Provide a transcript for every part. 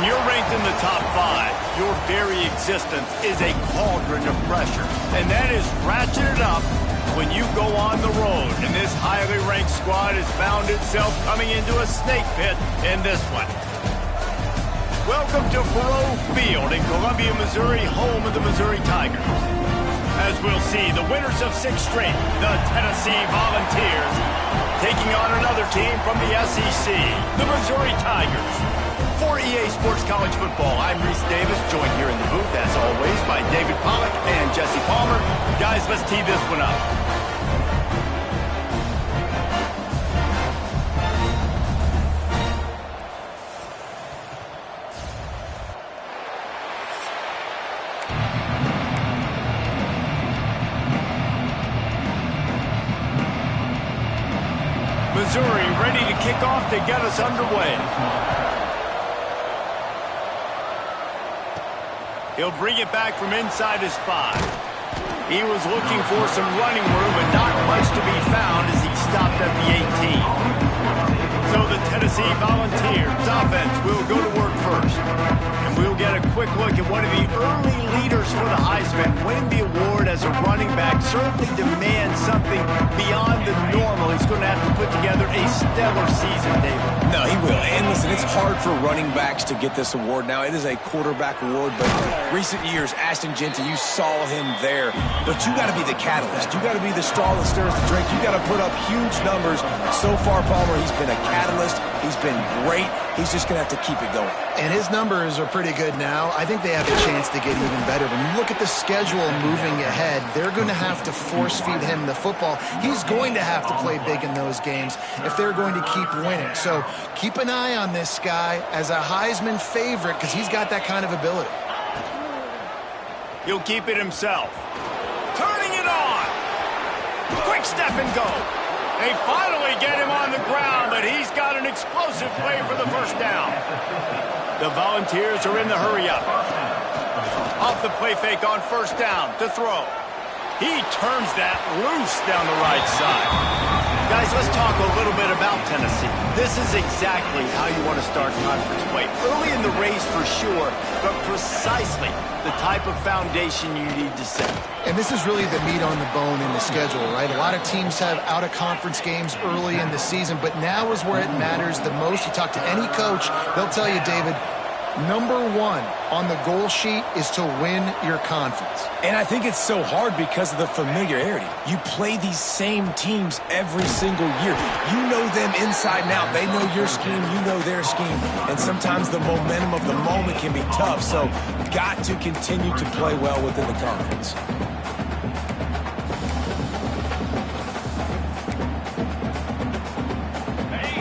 When you're ranked in the top 5, your very existence is a cauldron of pressure. And that is ratcheted up when you go on the road. And this highly ranked squad has found itself coming into a snake pit in this one. Welcome to Faurot Field in Columbia, Missouri, home of the Missouri Tigers. As we'll see, the winners of 6 straight, the Tennessee Volunteers, taking on another team from the SEC, the Missouri Tigers. For EA Sports College Football, I'm Reese Davis, joined here in the booth, as always, by David Pollack and Jesse Palmer. Guys, let's tee this one up. Missouri ready to kick off to get us underway. He'll bring it back from inside his 5. He was looking for some running room, but not much to be found as he stopped at the 18. So the Tennessee Volunteers offense will go to work first. And we'll get a quick look at one of the early leaders for the Heisman. Winning the award as a running back certainly demands something beyond the normal. He's going to have to put together a stellar season, David. No, he will. And listen, it's hard for running backs to get this award. Now, it is a quarterback award, but recent years, Ashton Genty, you saw him there. But you got to be the catalyst. You got to be the straw that stirs the drink. You got to put up huge numbers. So far, Palmer, he's been a catalyst. He's been great. He's just going to have to keep it going. And his numbers are pretty good now. I think they have a chance to get even better. When you look at the schedule moving ahead, they're going to have to force-feed him the football. He's going to have to play big in those games if they're going to keep winning. So keep an eye on this guy as a Heisman favorite because he's got that kind of ability. He'll keep it himself. Turning it on. Quick step and go. They finally get him on the ground, but he's got an explosive play for the first down. The Volunteers are in the hurry-up. Off the play fake on first down to throw. He turns that loose down the right side. Guys, let's talk a little bit about Tennessee. This is exactly how you want to start conference play. Early in the race for sure, but precisely the type of foundation you need to set. And this is really the meat on the bone in the schedule, right? A lot of teams have out-of-conference games early in the season, but now is where it matters the most. You talk to any coach, they'll tell you, David, number 1 on the goal sheet is to win your conference. And I think it's so hard because of the familiarity. You play these same teams every single year. You know them inside and out. They know your scheme, you know their scheme. And sometimes the momentum of the moment can be tough. So got to continue to play well within the conference.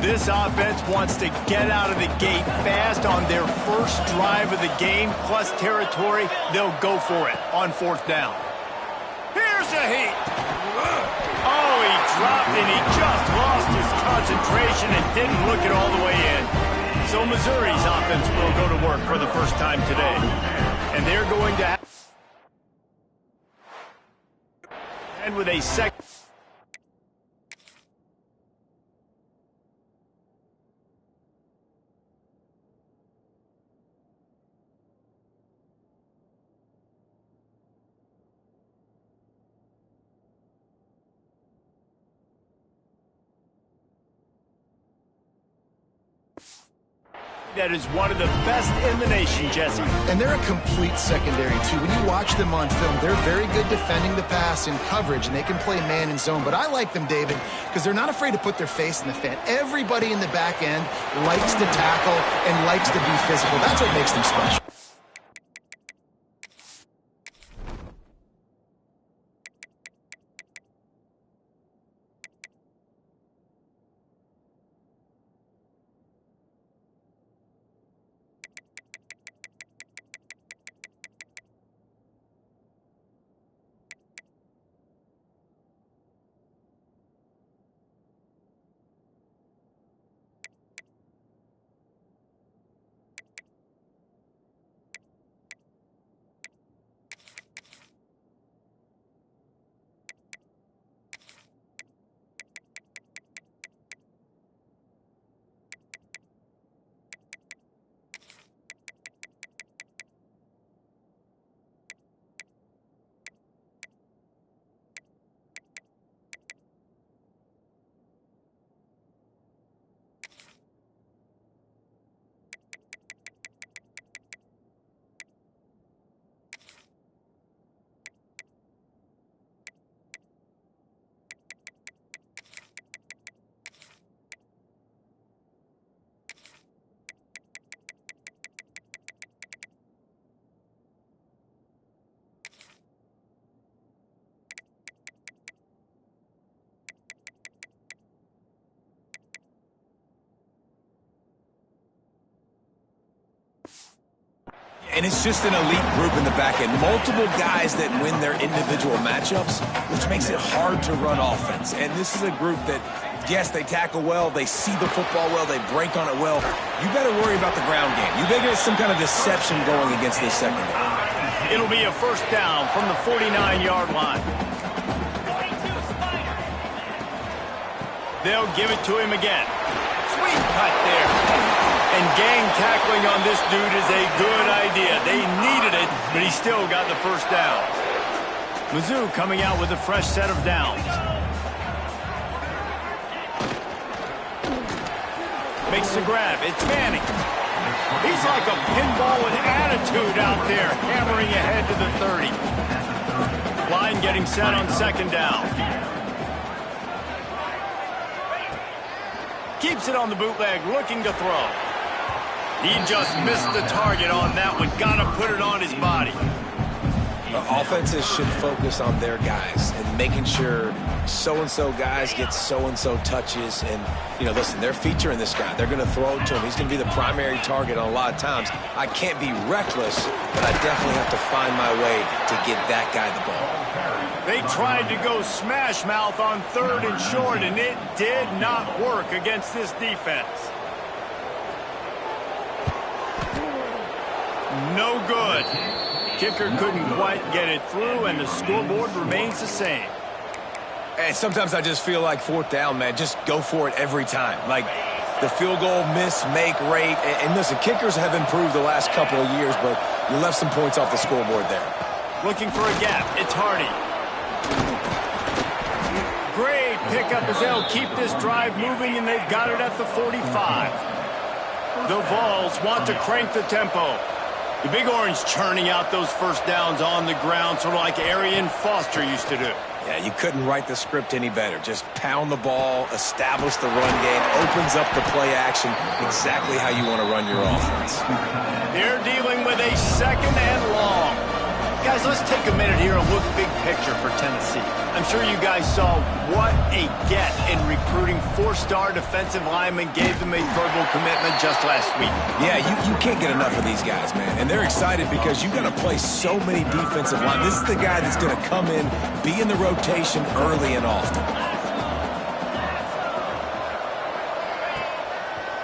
This offense wants to get out of the gate fast on their first drive of the game, plus territory. They'll go for it on 4th down. Here's a heat. Oh, he dropped and he just lost his concentration and didn't look it all the way in. So Missouri's offense will go to work for the first time today. And they're going to have... And with a second... That is one of the best in the nation, Jesse. And they're a complete secondary, too. When you watch them on film, they're very good defending the pass in coverage, and they can play man and zone. But I like them, David, because they're not afraid to put their face in the fan. Everybody in the back end likes to tackle and likes to be physical. That's what makes them special. And it's just an elite group in the back end. Multiple guys that win their individual matchups, which makes it hard to run offense. And this is a group that, yes, they tackle well, they see the football well, they break on it well. You better worry about the ground game. You better get some kind of deception going against this secondary. It'll be a first down from the 49-yard line. They'll give it to him again. Sweet cut there. And gang tackling on this dude is a good idea. They needed it, but he still got the first down. Mizzou coming out with a fresh set of downs. Makes the grab. It's Manning. He's like a pinball with attitude out there, hammering ahead to the 30. Line getting set on second down. Keeps it on the bootleg, looking to throw. He just missed the target on that one. Got to put it on his body. Offenses should focus on their guys and making sure so-and-so guys get so-and-so touches. And, you know, listen, they're featuring this guy. They're going to throw it to him. He's going to be the primary target on a lot of times. I can't be reckless, but I definitely have to find my way to get that guy the ball. They tried to go smash mouth on third and short, and it did not work against this defense. No good. Kicker couldn't quite get it through, and the scoreboard remains the same. And sometimes I just feel like fourth down, man. Just go for it every time. Like the field goal miss-make rate. And listen, kickers have improved the last couple of years, but you left some points off the scoreboard there. Looking for a gap. It's Hardy. Great pickup as they'll keep this drive moving, and they've got it at the 45. The Vols want to crank the tempo. The Big Orange churning out those first downs on the ground, sort of like Arian Foster used to do. Yeah, you couldn't write the script any better. Just pound the ball, establish the run game, opens up the play action, exactly how you want to run your offense. They're dealing with a second and long. Guys, let's take a minute here and look big picture for Tennessee. I'm sure you guys saw what a get in recruiting. Four-star defensive linemen gave them a verbal commitment just last week. Yeah, you can't get enough of these guys, man. And they're excited because you've got to play so many defensive linemen. This is the guy that's going to come in, be in the rotation early and often.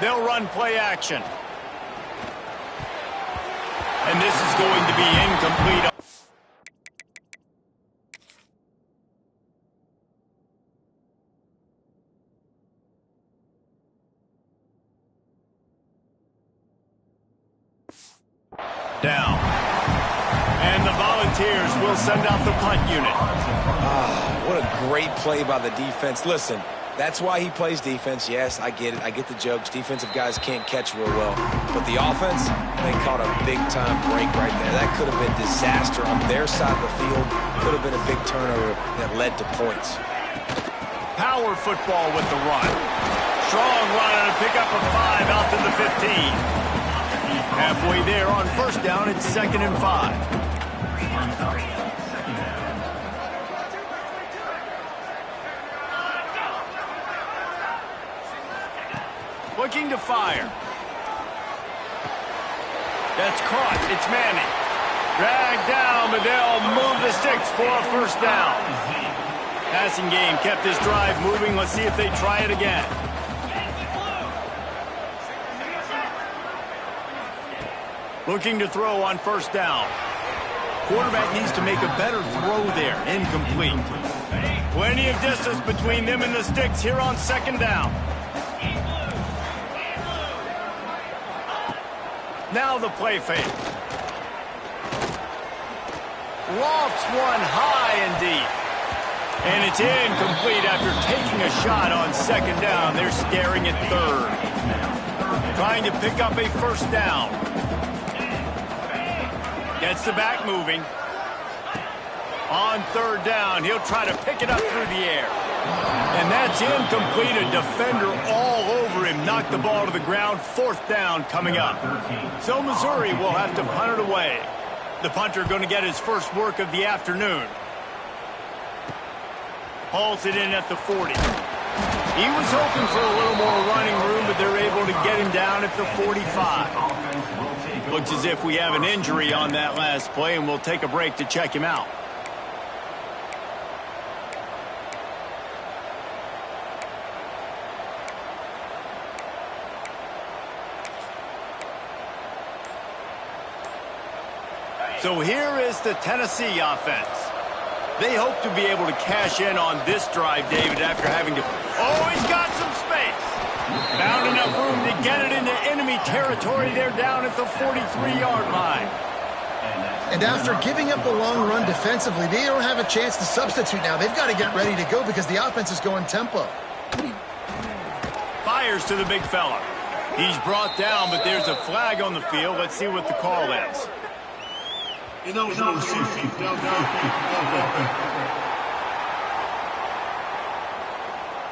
They'll run play action. And this is going to be incomplete. Down. And the Volunteers will send out the punt unit. What a great play by the defense. Listen, that's why he plays defense. Yes, I get it. I get the jokes. Defensive guys can't catch real well. But the offense, they caught a big-time break right there. That could have been disaster on their side of the field. Could have been a big turnover that led to points. Power football with the run. Strong run and a pickup of 5 out to the 15. Halfway there on first down, it's 2nd and 5. Looking to fire. That's caught. It's Manning. Dragged down, but they'll move the sticks for a first down. Passing game kept this drive moving. Let's see if they try it again. Looking to throw on first down. Quarterback needs to make a better throw there. Incomplete. Plenty of distance between them and the sticks here on 2nd down. Now the play fake. Lofts one high and deep. And it's incomplete after taking a shot on 2nd down. They're staring at 3rd. Trying to pick up a first down. Gets the back moving. On 3rd down, he'll try to pick it up through the air. And that's incomplete. A defender all over him. Knocked the ball to the ground. 4th down coming up. So Missouri will have to punt it away. The punter going to get his first work of the afternoon. Hauls it in at the 40. He was hoping for a little more running room, but they're able to get him down at the 45. Looks as if we have an injury on that last play, and we'll take a break to check him out. So here is the Tennessee offense. They hope to be able to cash in on this drive, David, after having to... Oh, he's got some space. Found enough room to get it into enemy territory. They're down at the 43-yard line. And after giving up a long run defensively, they don't have a chance to substitute now. They've got to get ready to go because the offense is going tempo. Fires to the big fella. He's brought down, but there's a flag on the field. Let's see what the call is.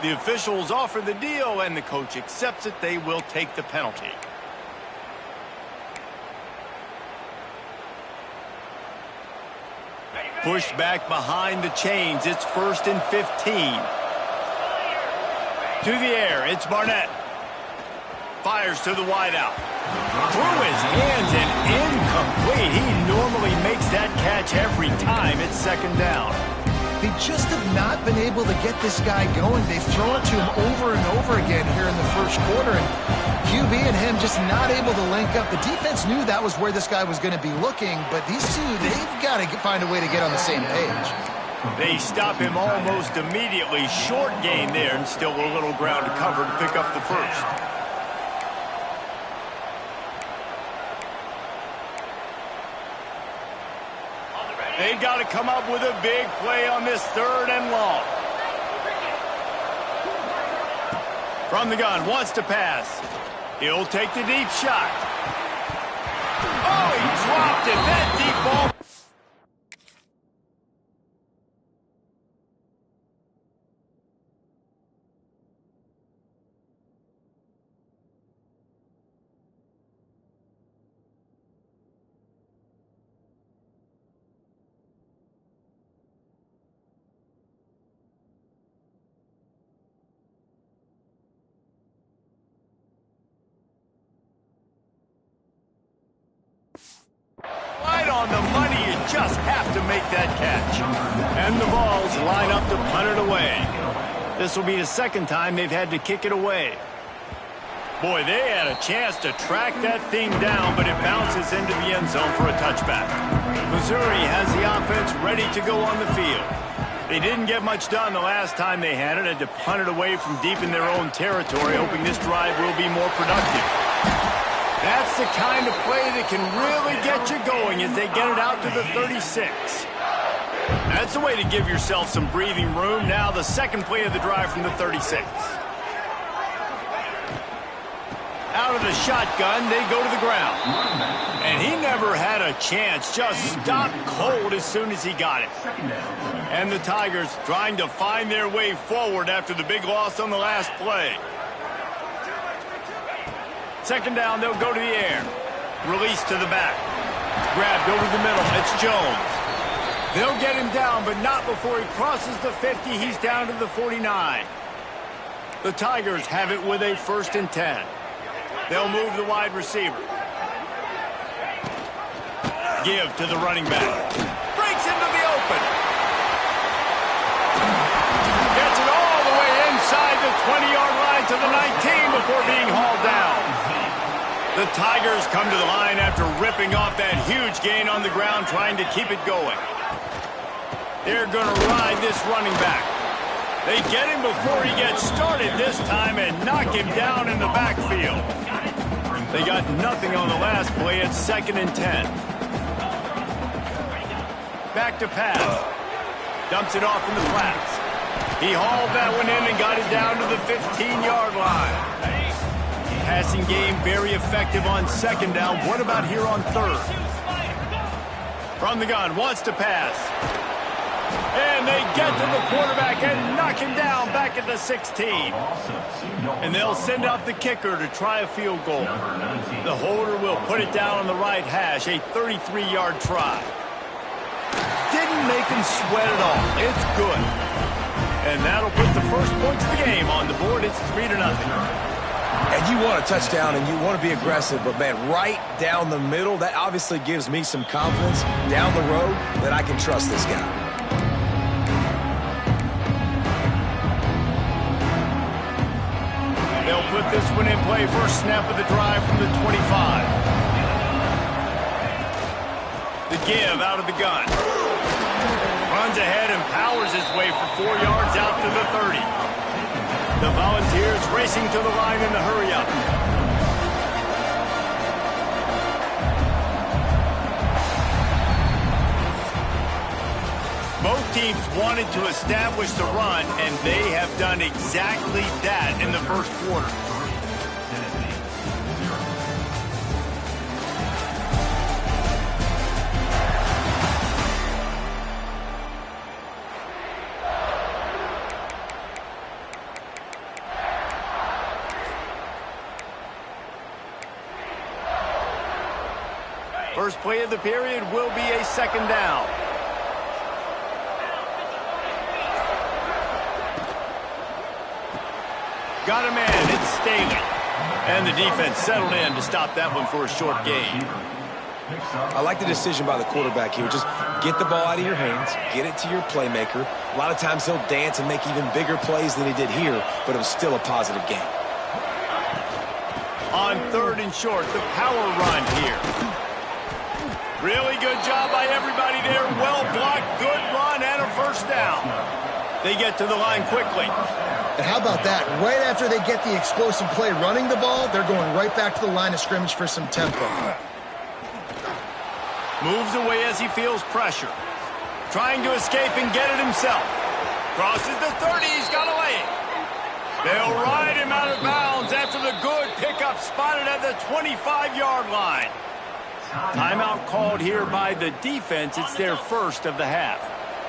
The officials offer the deal, and the coach accepts it. They will take the penalty. Pushed back behind the chains. It's 1st and 15. To the air, it's Barnett. Fires to the wideout. Through his hands and incomplete. He normally makes that catch every time. It's 2nd down. They just have not been able to get this guy going. They've thrown it to him over and over again here in the first quarter, and QB and him just not able to link up. The defense knew that was where this guy was going to be looking, but these two, they've got to find a way to get on the same page. They stop him almost immediately. Short gain there, and still a little ground to cover to pick up the first. They've got to come up with a big play on this 3rd and long. From the gun, wants to pass. He'll take the deep shot. Oh, he dropped it. That deep ball. On the money, you just have to make that catch. And the Vols line up to punt it away. This will be the 2nd time they've had to kick it away. Boy, they had a chance to track that thing down, but it bounces into the end zone for a touchback. Missouri has the offense ready to go on the field. They didn't get much done the last time they had it, had to punt it away from deep in their own territory, hoping this drive will be more productive. That's the kind of play that can really get you going as they get it out to the 36. That's the way to give yourself some breathing room. Now the 2nd play of the drive from the 36. Out of the shotgun, they go to the ground. And he never had a chance, just stopped cold as soon as he got it. And the Tigers trying to find their way forward after the big loss on the last play. 2nd down, they'll go to the air. Release to the back. Grabbed over the middle. It's Jones. They'll get him down, but not before he crosses the 50. He's down to the 49. The Tigers have it with a 1st and 10. They'll move the wide receiver. Give to the running back. Breaks into the open. Gets it all the way inside the 20-yard line to the 19 before being hauled down. The Tigers come to the line after ripping off that huge gain on the ground, trying to keep it going. They're going to ride this running back. They get him before he gets started this time and knock him down in the backfield. They got nothing on the last play. It's 2nd and 10. Back to pass. Dumps it off in the flats. He hauled that one in and got it down to the 15-yard line. Passing game very effective on 2nd down. What about here on 3rd? From the gun, wants to pass. And they get to the quarterback and knock him down back at the 16. And they'll send out the kicker to try a field goal. The holder will put it down on the right hash, a 33-yard try. Didn't make him sweat at all. It's good. And that'll put the first points of the game on the board. It's 3-0. And you want a touchdown and you want to be aggressive, but, man, right down the middle, that obviously gives me some confidence down the road that I can trust this guy. They'll put this one in play. First snap of the drive from the 25. The give out of the gun. Runs ahead and powers his way for 4 yards out to the 30. The Volunteers racing to the line in the hurry-up. Both teams wanted to establish the run, and they have done exactly that in the first quarter. First play of the period will be a second down. Got a man, it's Staley. And the defense settled in to stop that one for a short gain. I like the decision by the quarterback here. Just get the ball out of your hands, get it to your playmaker. A lot of times he'll dance and make even bigger plays than he did here, but it was still a positive game. On third and short, the power run here. Really good job by everybody there. Well blocked, good run, and a first down. They get to the line quickly. And how about that? Right after they get the explosive play running the ball, they're going right back to the line of scrimmage for some tempo. Moves away as he feels pressure. Trying to escape and get it himself. Crosses the 30, he's got a leg. They'll ride him out of bounds after the good pickup spotted at the 25-yard line. Timeout called here by the defense. It's their first of the half.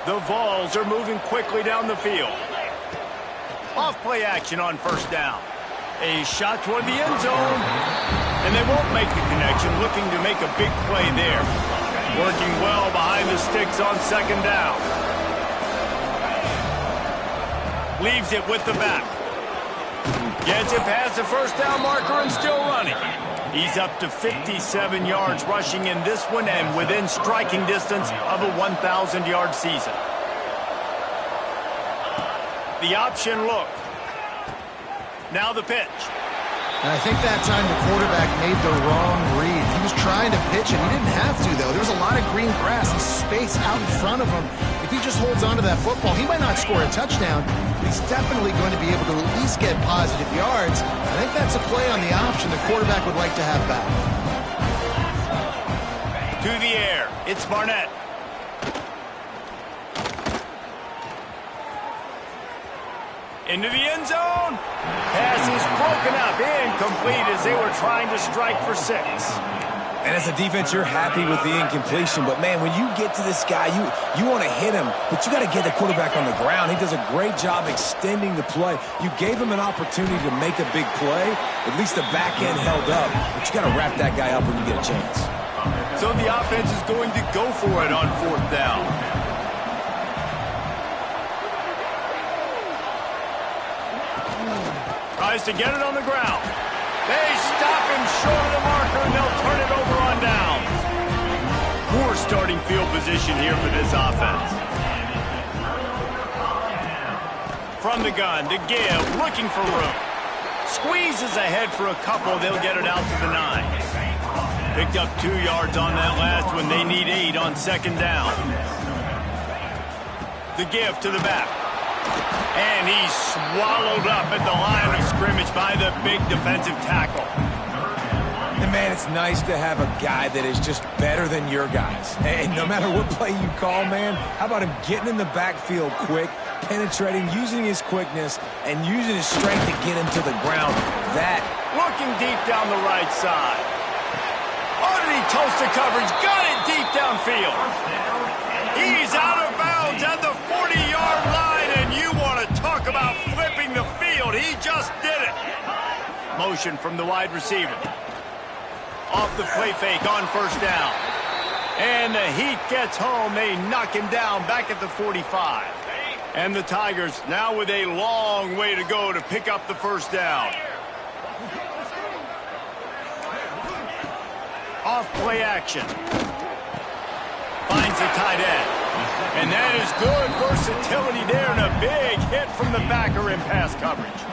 The Vols are moving quickly down the field. Off play action on first down. A shot toward the end zone. And they won't make the connection, looking to make a big play there. Working well behind the sticks on second down. Leaves it with the back. Gets it past the first down marker and still running. He's up to 57 yards rushing in this one and within striking distance of a 1,000-yard season. The option look. Now the pitch. And I think that time the quarterback made the wrong read. He was trying to pitch it. He didn't have to, though. There was a lot of green grass and space out in front of him. If he just holds on to that football, he might not score a touchdown, but he's definitely going to be able to at least get positive yards. I think that's a play on the option the quarterback would like to have back. To the air. It's Barnett. Into the end zone. Pass is broken up. Incomplete as they were trying to strike for 6. And as a defense, you're happy with the incompletion. But, man, when you get to this guy, you want to hit him, but you got to get the quarterback on the ground. He does a great job extending the play. You gave him an opportunity to make a big play. At least the back end held up. But you got to wrap that guy up when you get a chance. So the offense is going to go for it on fourth down. Tries to get it on the ground. They stop him short of the marker, and they'll turn it over on downs. Poor starting field position here for this offense. From the gun, to give, looking for room. Squeezes ahead for a couple. They'll get it out to the 9. Picked up 2 yards on that last one. They need 8 on second down. The give to the back. And he's swallowed up at the line of scrimmage by the big defensive tackle. And, man, it's nice to have a guy that is just better than your guys. And no matter what play you call, man, how about him getting in the backfield quick, penetrating, using his quickness, and using his strength to get him to the ground. That. Looking deep down the right side. Underneath toasted coverage, got it deep downfield. He's out of bounds at the 40-yard line, and you want to talk about flipping the field. He just did it. Motion from the wide receiver. Off the play fake on first down. And the Heat gets home. They knock him down back at the 45. And the Tigers now with a long way to go to pick up the first down. Off play action. Finds the tight end. And that is good versatility there and a big hit from the backer in pass coverage.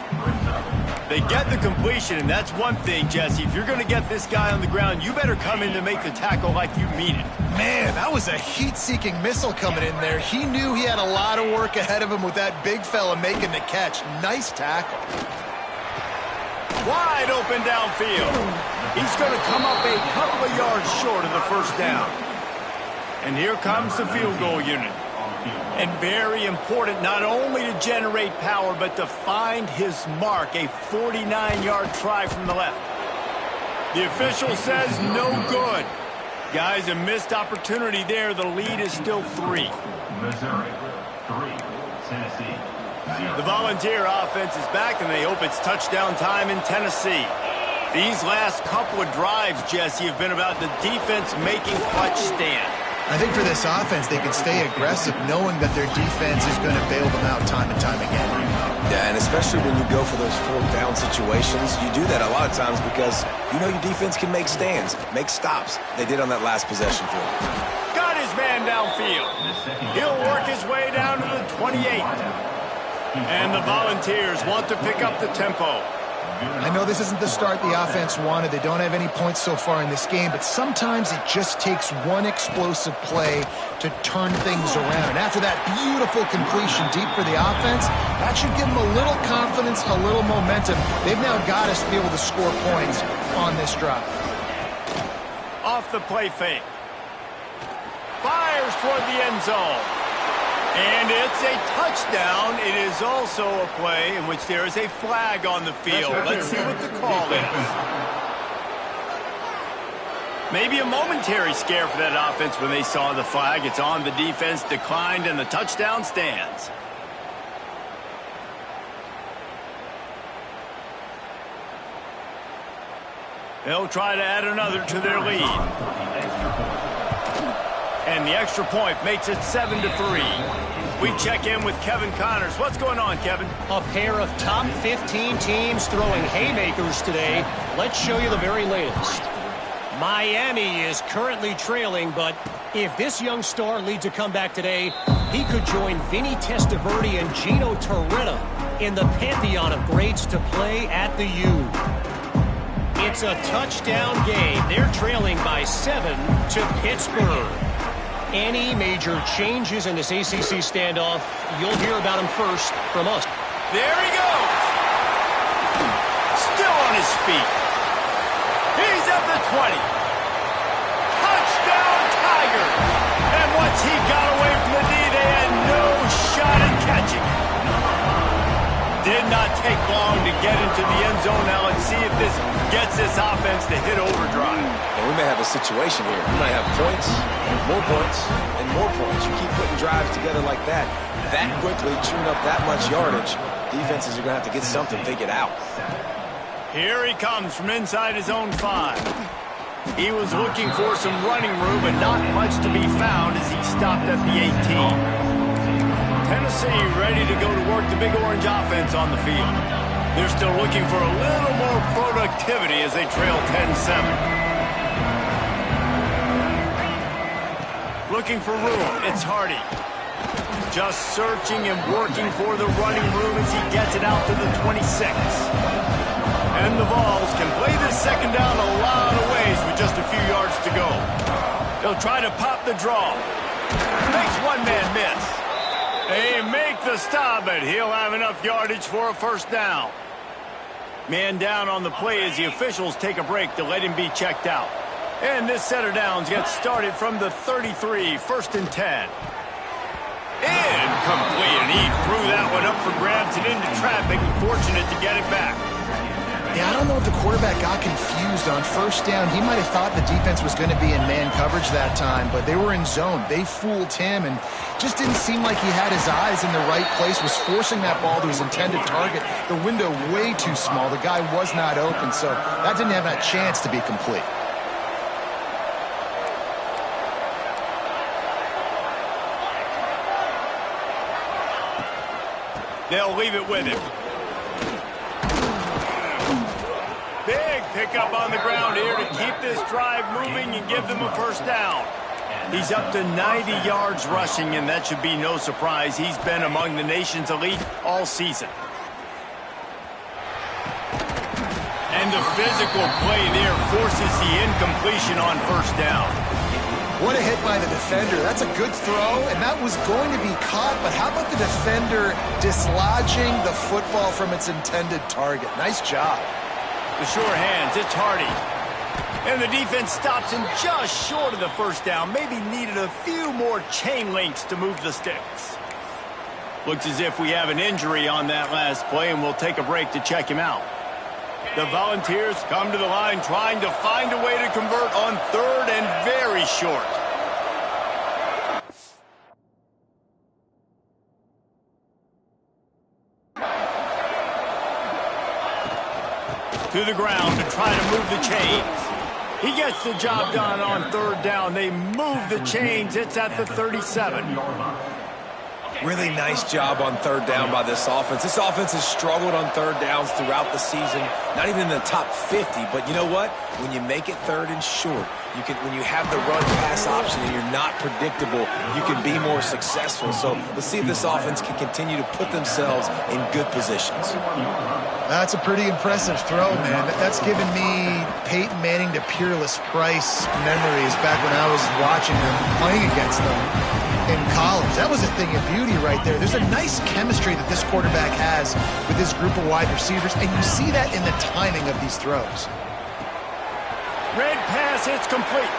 They get the completion, and that's one thing, Jesse. If you're going to get this guy on the ground, you better come in to make the tackle like you mean it. Man, that was a heat-seeking missile coming in there. He knew he had a lot of work ahead of him with that big fella making the catch. Nice tackle. Wide open downfield. He's going to come up a couple of yards short of the first down. And here comes the field goal unit. And very important not only to generate power, but to find his mark, a 49-yard try from the left. The official says no good. Guys, a missed opportunity there. The lead is still 3. Missouri, 3, Tennessee. The Volunteer offense is back, and they hope it's touchdown time in Tennessee. These last couple of drives, Jesse, have been about the defense making clutch stand. I think for this offense, they can stay aggressive knowing that their defense is going to bail them out time and time again. Yeah, and especially when you go for those fourth down situations, you do that a lot of times because you know your defense can make stands, make stops. They did on that last possession for them. Got his man downfield. He'll work his way down to the 28. And the Volunteers want to pick up the tempo. I know this isn't the start the offense wanted. They don't have any points so far in this game, but sometimes it just takes one explosive play to turn things around. And after that beautiful completion deep for the offense, that should give them a little confidence, a little momentum. They've now got us to be able to score points on this drive. Off the play fake. Fires toward the end zone. And it's a touchdown. It is also a play in which there is a flag on the field. Let's see what the call is. Maybe a momentary scare for that offense when they saw the flag. It's on the defense, declined, and the touchdown stands. They'll try to add another to their lead. And the extra point makes it 7-3. We check in with Kevin Connors. What's going on, Kevin? A pair of top 15 teams throwing haymakers today. Let's show you the very latest. Miami is currently trailing, but if this young star leads a comeback today, he could join Vinny Testaverde and Gino Torretta in the pantheon of greats to play at the U. It's a touchdown game. They're trailing by 7 to Pittsburgh. Any major changes in this ACC standoff, you'll hear about them first from us. There he goes. Still on his feet. He's at the 20. Touchdown, Tigers. And once he got away from the D, they had no shot at catching it. Did not take long to get into the end zone. Now let's see if this gets this offense to hit overdrive. And we may have a situation here. We might have points, more points, and more points. You keep putting drives together like that quickly, chewing up that much yardage, defenses are going to have to get something figured out. Here he comes from inside his own 5. He was looking for some running room, but not much to be found as he stopped at the 18. Tennessee ready to go to work the Big Orange offense on the field. They're still looking for a little more productivity as they trail 10-7. Looking for room, it's Hardy. Just searching and working for the running room as he gets it out to the 26. And the Vols can play this second down a lot of ways with just a few yards to go. They'll try to pop the draw. Makes one man miss. They make the stop, but he'll have enough yardage for a first down. Man down on the play as the officials take a break to let him be checked out. And this set of downs gets started from the 33, 1st and 10. Incomplete, and he threw that one up for grabs and into traffic. Fortunate to get it back. Yeah, I don't know if the quarterback got confused on first down. He might have thought the defense was going to be in man coverage that time, but they were in zone. They fooled him and just didn't seem like he had his eyes in the right place, was forcing that ball to his intended target. The window way too small. The guy was not open, so that didn't have that chance to be complete. They'll leave it with him. Big pick up on the ground here to keep this drive moving and give them a first down. He's up to 90 yards rushing, and that should be no surprise. He's been among the nation's elite all season. And the physical play there forces the incompletion on first down. What a hit by the defender. That's a good throw, and that was going to be caught, but how about the defender dislodging the football from its intended target? Nice job. The sure hands, it's Hardy. And the defense stops him just short of the first down. Maybe needed a few more chain links to move the sticks. Looks as if we have an injury on that last play, and we'll take a break to check him out. The Volunteers come to the line trying to find a way to convert on third and very short. To the ground to try to move the chains. He gets the job done on third down. They move the chains. It's at the 37. Really nice job on third down by this offense. This offense has struggled on third downs throughout the season, not even in the top 50. But you know what? When you make it third and short, when you have the run-pass option and you're not predictable, you can be more successful. So let's see if this offense can continue to put themselves in good positions. That's a pretty impressive throw, man. That's given me Peyton Manning to Peerless Price memories back when I was watching them, playing against them in college. That was a thing of beauty right there. There's a nice chemistry that this quarterback has with this group of wide receivers, and you see that in the timing of these throws. Red pass, it's complete.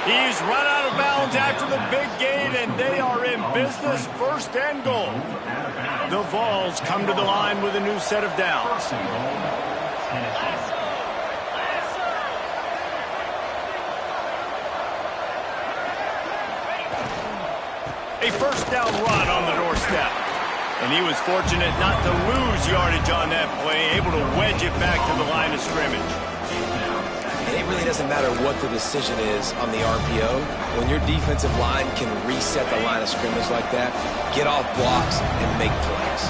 He's run out of bounds after the big gain, and they are in business, first and goal. The Vols come to the line with a new set of downs. A first down run on the doorstep. And he was fortunate not to lose yardage on that play, able to wedge it back to the line of scrimmage. And it really doesn't matter what the decision is on the RPO. When your defensive line can reset the line of scrimmage like that, get off blocks and make plays.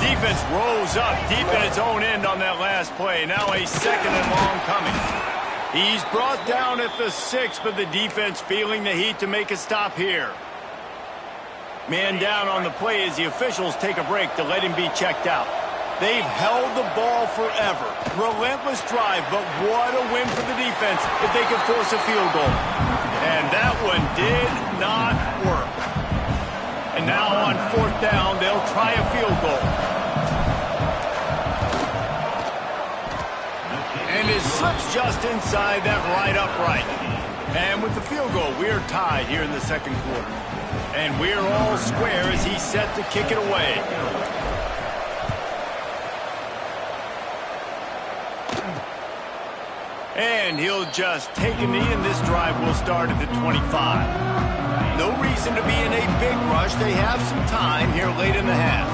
Defense rolls up deep in its own end on that last play. Now a second and long coming. He's brought down at the 6, but the defense feeling the heat to make a stop here. Man down on the play as the officials take a break to let him be checked out. They've held the ball forever. Relentless drive, but what a win for the defense if they could force a field goal. And that one did not work. And now on fourth down, they'll try a field goal. And it slips just inside that right upright. And with the field goal, we're tied here in the second quarter. And we're all square as he's set to kick it away. And he'll just take a knee, and this drive will start at the 25. No reason to be in a big rush. They have some time here late in the half.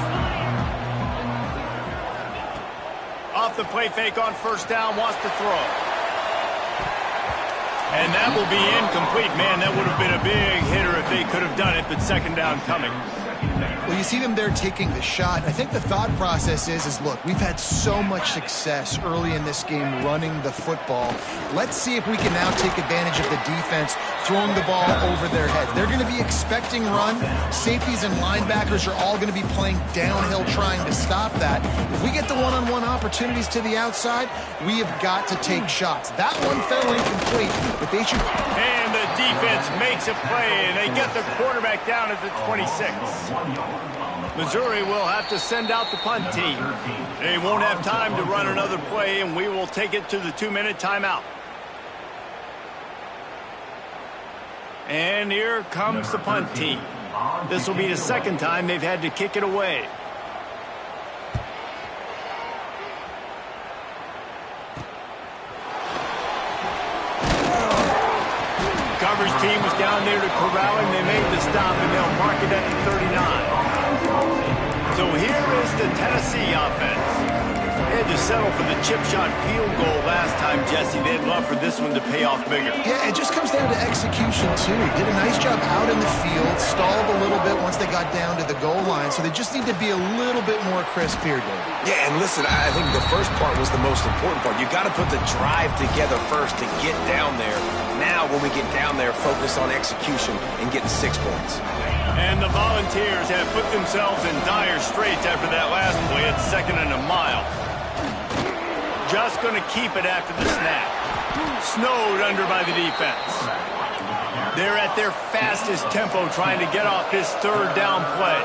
Off the play fake on first down, wants to throw. And that will be incomplete. Man, that would have been a big hitter if they could have done it, but second down coming. Well, you see them there taking the shot. I think the thought process is look, we've had so much success early in this game running the football. Let's see if we can now take advantage of the defense throwing the ball over their head. They're going to be expecting run. Safeties and linebackers are all going to be playing downhill trying to stop that. If we get the one-on-one opportunities to the outside, we have got to take shots. That one fell incomplete, but they should... And the defense makes a play, and they get the quarterback down at the 26. Missouri will have to send out the punt team. They won't have time to run another play, and we will take it to the 2-minute timeout. And here comes the punt team. This will be the second time they've had to kick it away. Coverage team was down there to corral him. They made the stop, and they'll mark it at the 39. So here is the Tennessee offense. had to settle for the chip shot field goal last time, Jesse. They'd love for this one to pay off bigger. Yeah, it just comes down to execution, too. Did a nice job out in the field, stalled a little bit once they got down to the goal line, so they just need to be a little bit more crisp here, Dave. Yeah, and listen, I think the first part was the most important part. You got to put the drive together first to get down there. Now, when we get down there, focus on execution and getting 6 points. And the Volunteers have put themselves in dire straits after that last play at 2nd and a mile. Just going to keep it after the snap. Snowed under by the defense. They're at their fastest tempo trying to get off this 3rd down play.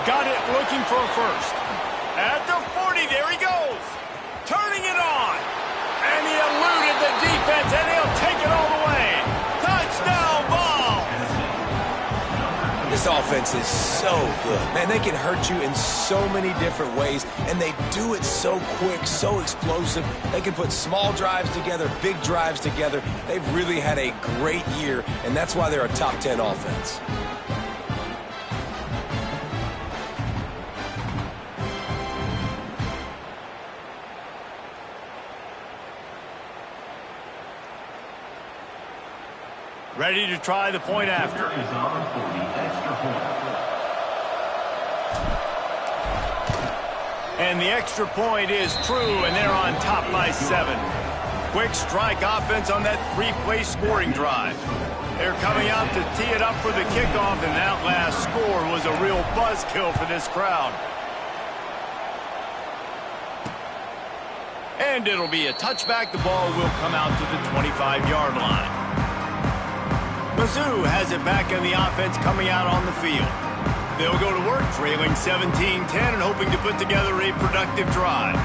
Got it looking for a first. At the 40, there he goes. Turning it on. And he eluded the defense, and he'll take it all the way. Touchdown, Vols! This offense is so good. Man, they can hurt you in so many different ways, and they do it so quick, so explosive. They can put small drives together, big drives together. They've really had a great year, and that's why they're a top 10 offense. Ready to try the point after. Is on for the extra point. And the extra point is true, and they're on top by 7. Quick strike offense on that 3-play scoring drive. They're coming out to tee it up for the kickoff, and that last score was a real buzzkill for this crowd. And it'll be a touchback. The ball will come out to the 25-yard line. Mizzou has it back on the offense coming out on the field. They'll go to work trailing 17-10 and hoping to put together a productive drive.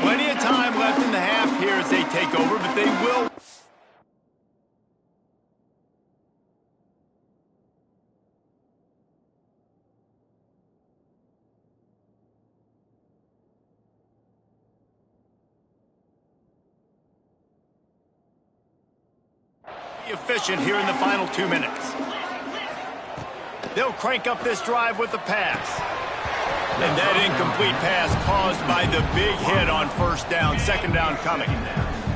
Plenty of time left in the half here as they take over, but they will. Efficient here in the final 2 minutes. They'll crank up this drive with the pass. And that incomplete pass caused by the big hit on 1st down, 2nd down coming.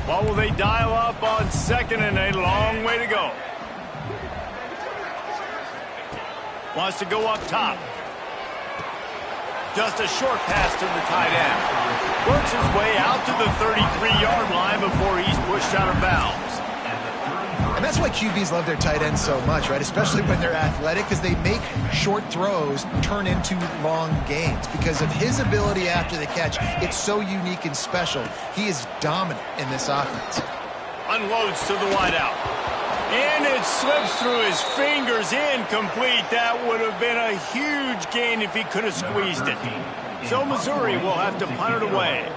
What will they dial up on 2nd and a long way to go? Wants to go up top. Just a short pass to the tight end. Works his way out to the 33-yard line before he's pushed out of bounds. And that's why QBs love their tight ends so much, right? Especially when they're athletic, because they make short throws turn into long gains. Because of his ability after the catch, it's so unique and special. He is dominant in this offense. Unloads to the wideout. And it slips through his fingers, incomplete. That would have been a huge gain if he could have squeezed it. So Missouri will have to punt it away.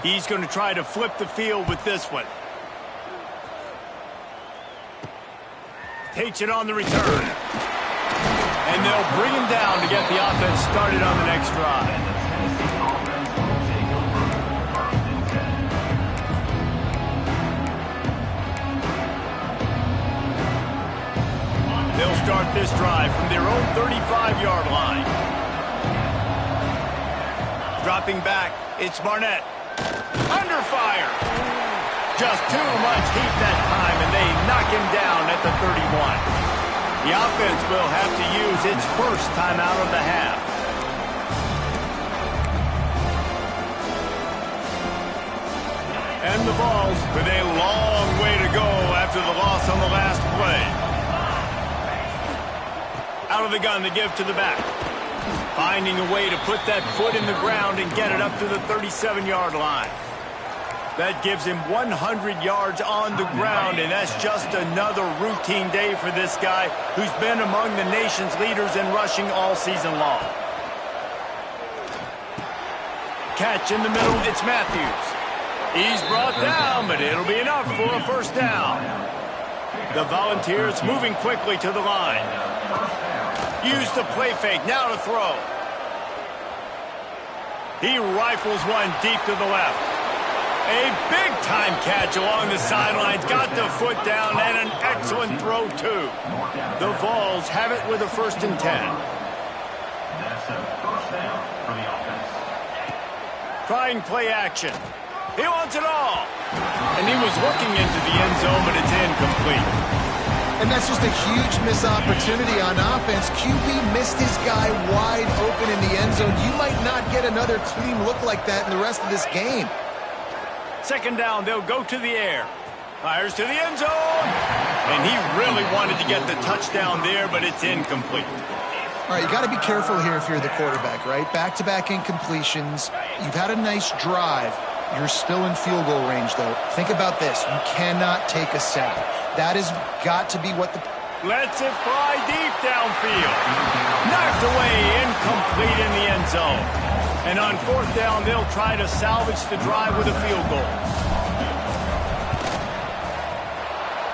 He's going to try to flip the field with this one. Takes it on the return. And they'll bring him down to get the offense started on the next drive. They'll start this drive from their own 35-yard line. Dropping back, it's Barnett. Under fire. Just too much heat that time, and they knock him down at the 31. The offense will have to use its first timeout of the half. And the Vols with a long way to go after the loss on the last play. Out of the gun to give to the back. Finding a way to put that foot in the ground and get it up to the 37-yard line. That gives him 100 yards on the ground, and that's just another routine day for this guy who's been among the nation's leaders in rushing all season long. Catch in the middle, it's Matthews. He's brought down, but it'll be enough for a 1st down. The Volunteers moving quickly to the line. Use the play fake, now to throw. He rifles one deep to the left. A big-time catch along the sidelines. Got the foot down and an excellent throw, too. The Vols have it with a 1st and 10. That's a first down for the offense. Trying play action. He wants it all. And he was looking into the end zone, but it's incomplete. And that's just a huge missed opportunity on offense. QB missed his guy wide open in the end zone. You might not get another clean look like that in the rest of this game. 2nd down, they'll go to the air. Fires to the end zone. And he really wanted to get the touchdown there, but it's incomplete. All right, you got to be careful here if you're the quarterback, right? Back-to-back incompletions. You've had a nice drive. You're still in field goal range, though. Think about this. You cannot take a sack. That has got to be what the... Lets it fly deep downfield. Knocked away, incomplete in the end zone. And on 4th down, they'll try to salvage the drive with a field goal.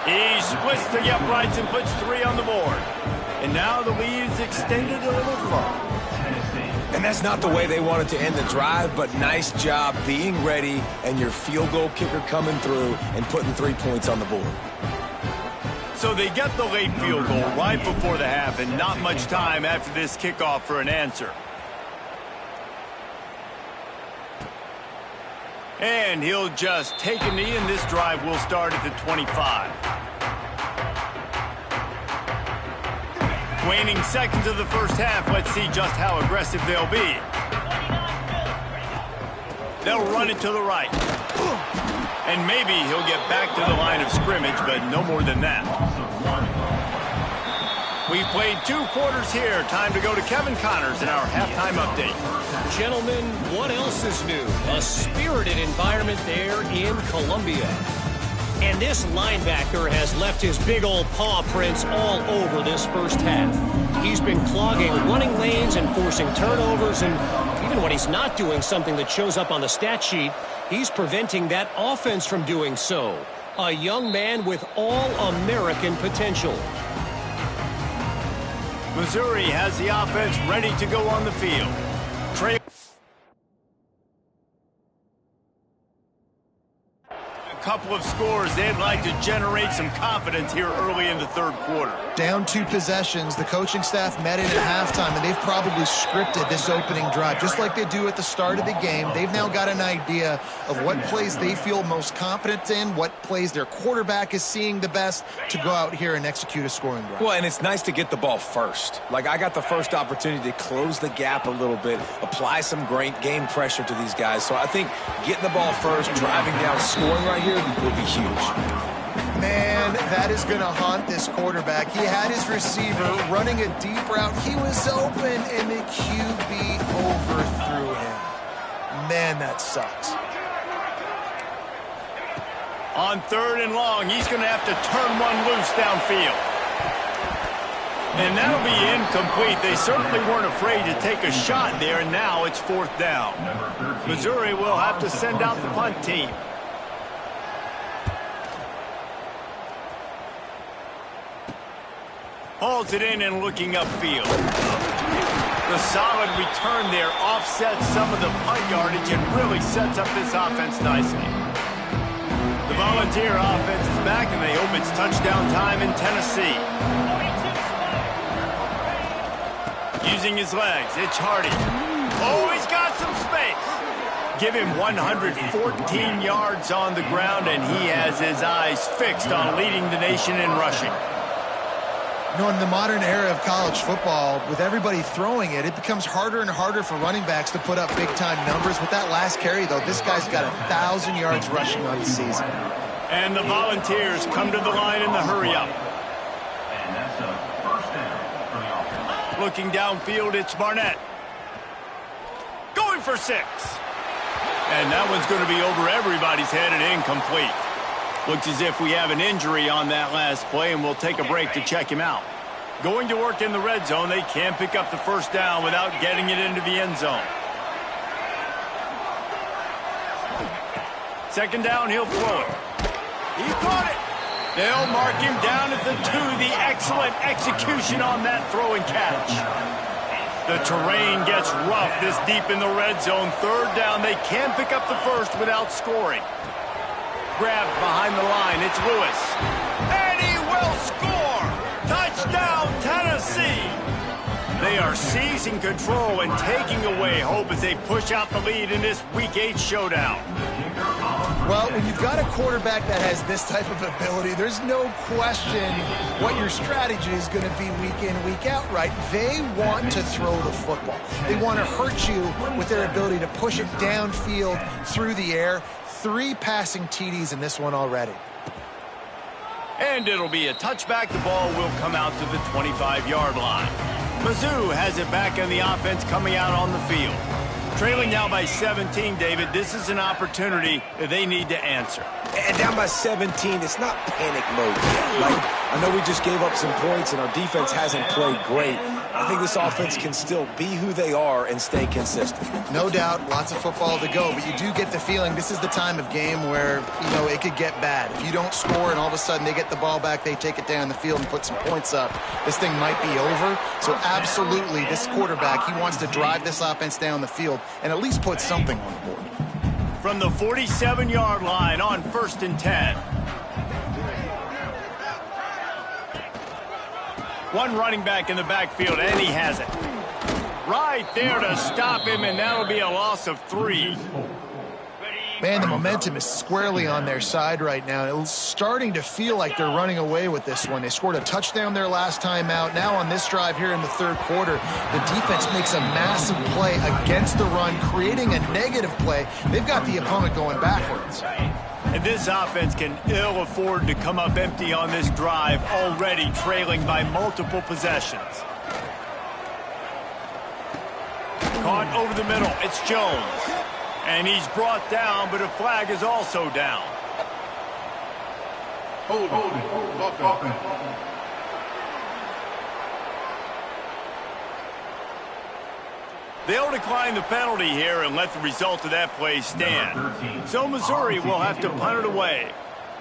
He splits the uprights and puts 3 on the board. And now the lead is extended a little further. And that's not the way they wanted to end the drive, but nice job being ready and your field goal kicker coming through and putting 3 points on the board. So they get the late field goal right before the half and not much time after this kickoff for an answer. And he'll just take a knee, and this drive will start at the 25. Waning seconds of the first half. Let's see just how aggressive they'll be. They'll run it to the right. And maybe he'll get back to the line of scrimmage, but no more than that. We've played 2 quarters here. Time to go to Kevin Connors in our halftime update. Gentlemen, what else is new? A spirited environment there in Columbia. And this linebacker has left his big old paw prints all over this first half. He's been clogging running lanes and forcing turnovers, and even when he's not doing something that shows up on the stat sheet, he's preventing that offense from doing so. A young man with all-American potential. Missouri has the offense ready to go on the field. Couple of scores. They'd like to generate some confidence here early in the 3rd quarter. Down 2 possessions. The coaching staff met in at halftime, and they've probably scripted this opening drive. Just like they do at the start of the game, they've now got an idea of what plays they feel most confident in, what plays their quarterback is seeing the best to go out here and execute a scoring drive. Well, and it's nice to get the ball first. Like, I got the first opportunity to close the gap a little bit, apply some great game pressure to these guys. So I think getting the ball first, driving down, scoring right here will be huge. Man, that is going to haunt this quarterback. He had his receiver running a deep route. He was open, and the QB overthrew him. Man, that sucks. On 3rd and long, he's going to have to turn one loose downfield. And that'll be incomplete. They certainly weren't afraid to take a shot there, and now it's 4th down. Missouri will have to send out the punt team. Hauls it in and looking upfield. The solid return there offsets some of the punt yardage and really sets up this offense nicely. The Volunteer offense is back, and they hope it's touchdown time in Tennessee. Using his legs, it's Hardy. Oh, he's got some space. Give him 114 yards on the ground, and he has his eyes fixed on leading the nation in rushing. You know, in the modern era of college football, with everybody throwing it, it becomes harder and harder for running backs to put up big-time numbers. With that last carry, though, this guy's got 1,000 yards rushing on the season. And the Volunteers come to the line in the hurry-up. And that's a first down for the offense. Looking downfield, it's Barnett. Going for 6. And that one's going to be over everybody's head and incomplete. Looks as if we have an injury on that last play, and we'll take a break to check him out. Going to work in the red zone. They can't pick up the first down without getting it into the end zone. 2nd down, he'll throw it. He caught it. They'll mark him down at the 2. The excellent execution on that throw and catch. The terrain gets rough this deep in the red zone. Third down, they can pick up the first without scoring. Grabbed behind the line, it's Lewis. And he will score! Touchdown, Tennessee! They are seizing control and taking away hope as they push out the lead in this Week 8 showdown. Well, when you've got a quarterback that has this type of ability, there's no question what your strategy is going to be week in, week out, right? They want to throw the football. They want to hurt you with their ability to push it downfield through the air. 3 passing TDs in this one already. And it'll be a touchback. The ball will come out to the 25-yard line. Mizzou has it back in the offense coming out on the field. Trailing now by 17, David. This is an opportunity that they need to answer. And down by 17, it's not panic mode yet. Like, I know we just gave up some points and our defense hasn't played great. I think this offense can still be who they are and stay consistent. No doubt, lots of football to go, but you do get the feeling this is the time of game where, you know, it could get bad. If you don't score and all of a sudden they get the ball back, they take it down the field and put some points up, this thing might be over. So absolutely, this quarterback, he wants to drive this offense down the field and at least put something on the board. From the 47-yard line on 1st and 10. One running back in the backfield, and he has it. Right there to stop him, and that'll be a loss of 3. Man, the momentum is squarely on their side right now. It's starting to feel like they're running away with this one. They scored a touchdown their last time out. Now on this drive here in the third quarter, the defense makes a massive play against the run, creating a negative play. They've got the opponent going backwards. And this offense can ill afford to come up empty on this drive, already trailing by multiple possessions. Caught over the middle, it's Jones. And he's brought down, but a flag is also down. Hold on. They'll decline the penalty here and let the result of that play stand. So Missouri will have to punt it away.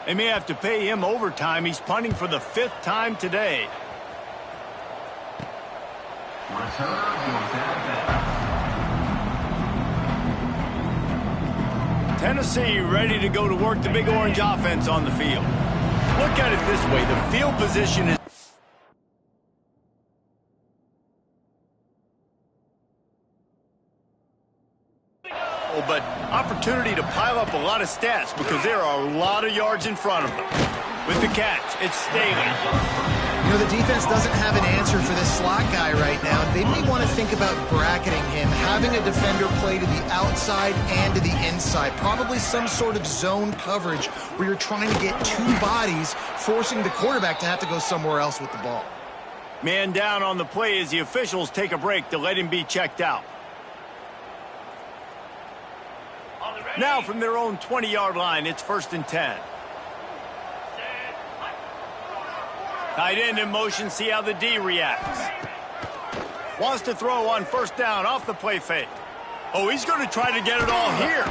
They may have to pay him overtime. He's punting for the 5th time today. Tennessee ready to go to work the Big Orange offense on the field. Look at it this way. The field position is but opportunity to pile up a lot of stats because there are a lot of yards in front of them. With the catch, it's Staley. You know, the defense doesn't have an answer for this slot guy right now. They may want to think about bracketing him, having a defender play to the outside and to the inside. Probably some sort of zone coverage where you're trying to get 2 bodies, forcing the quarterback to have to go somewhere else with the ball. Man down on the play as the officials take a break to let him be checked out. Now from their own 20-yard line, it's 1st and 10. Tight end in motion, see how the D reacts. Wants to throw on 1st down off the play fake. Oh, he's going to try to get it all here.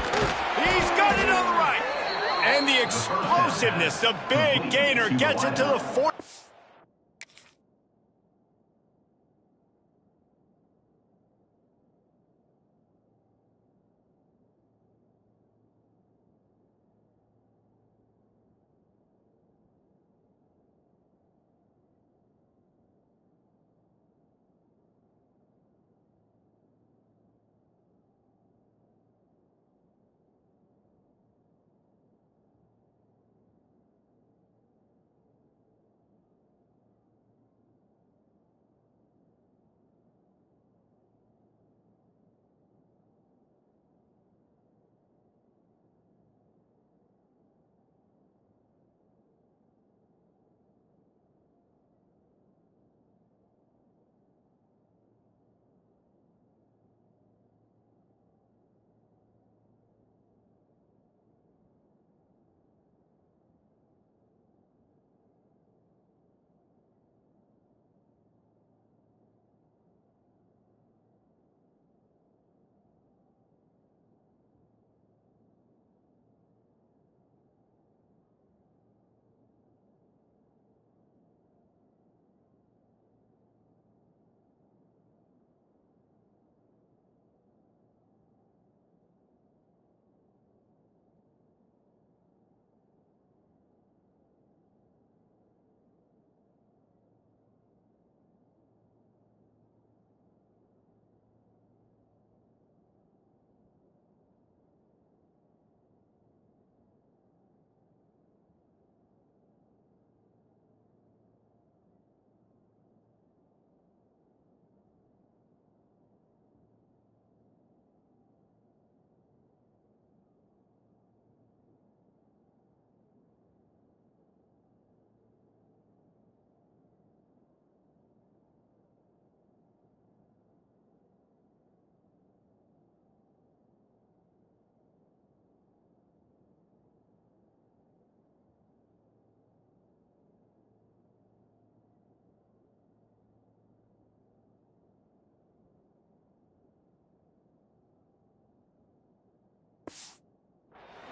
He's got it on the right. And the explosiveness, the big gainer gets it to the 40.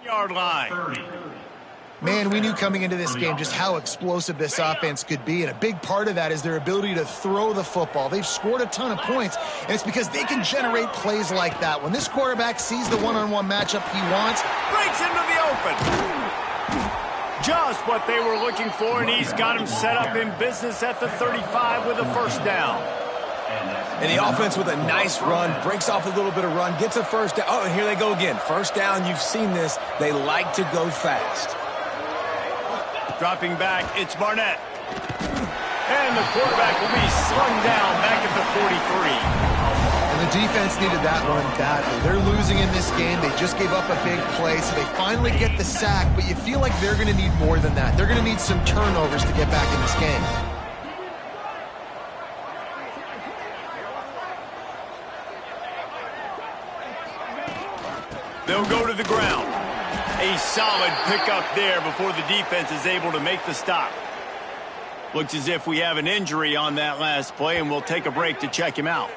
Yard line. Man, we knew coming into this game just how explosive this offense could be, and a big part of that is their ability to throw the football. They've scored a ton of points, and it's because they can generate plays like that. When this quarterback sees the one-on-one matchup he wants, Breaks into the open. Just what they were looking for, and he's got him set up in business at the 35 with a first down. And the offense with a nice run, breaks off a little bit of run, gets a first down. Oh, and here they go again. First down, you've seen this. They like to go fast. Dropping back, it's Barnett. And the quarterback will be slung down back at the 43. and the defense needed that one badly. They're losing in this game. They just gave up a big play, so they finally get the sack, but you feel like they're going to need more than that. They're going to need some turnovers to get back in this game. They'll go to the ground. A solid pickup there before the defense is able to make the stop. Looks as if we have an injury on that last play, and we'll take a break to check him out.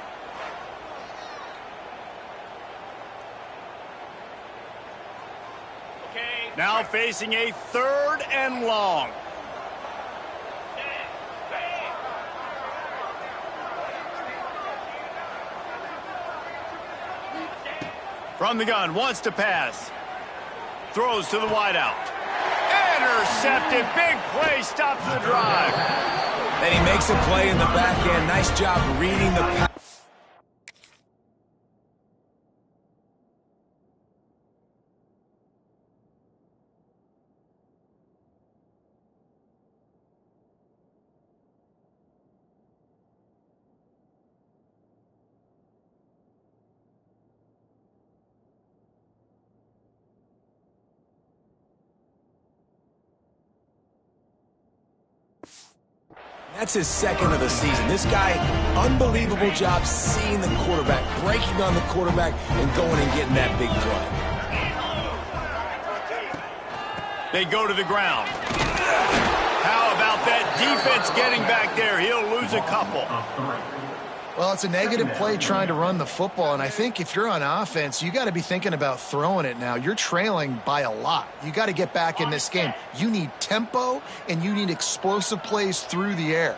Okay. Now facing a 3rd and long. From the gun, wants to pass. Throws to the wideout. Intercepted. Big play, stops the drive. And he makes a play in the back end. Nice job reading the pass. That's his 2nd of the season. This guy, unbelievable job seeing the quarterback, breaking on the quarterback, and going and getting that big play. They go to the ground. How about that defense getting back there? He'll lose a couple. Well, it's a negative play trying to run the football, and I think if you're on offense, you got to be thinking about throwing it now. You're trailing by a lot. You got to get back in this game. You need tempo, and you need explosive plays through the air.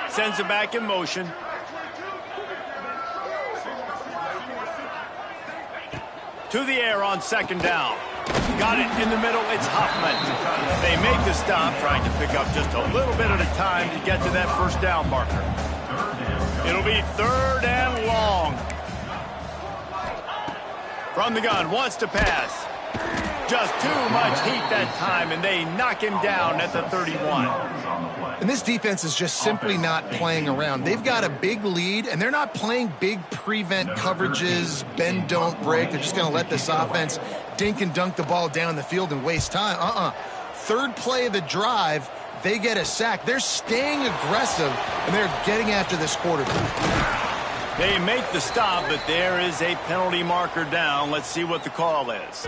Sends it back in motion. To the air on 2nd down. Got it in the middle. It's Huffman. They make the stop, trying to pick up just a little bit at a time to get to that 1st down marker. It'll be 3rd and long. From the gun, wants to pass. Just too much heat that time, and they knock him down at the 31. And this defense is just simply not playing around. They've got a big lead, and they're not playing big prevent coverages, bend, don't break. They're just going to let this offense dink and dunk the ball down the field and waste time. 3rd play of the drive, they get a sack. They're staying aggressive, and they're getting after this quarterback. They make the stop, but there is a penalty marker down. Let's see what the call is.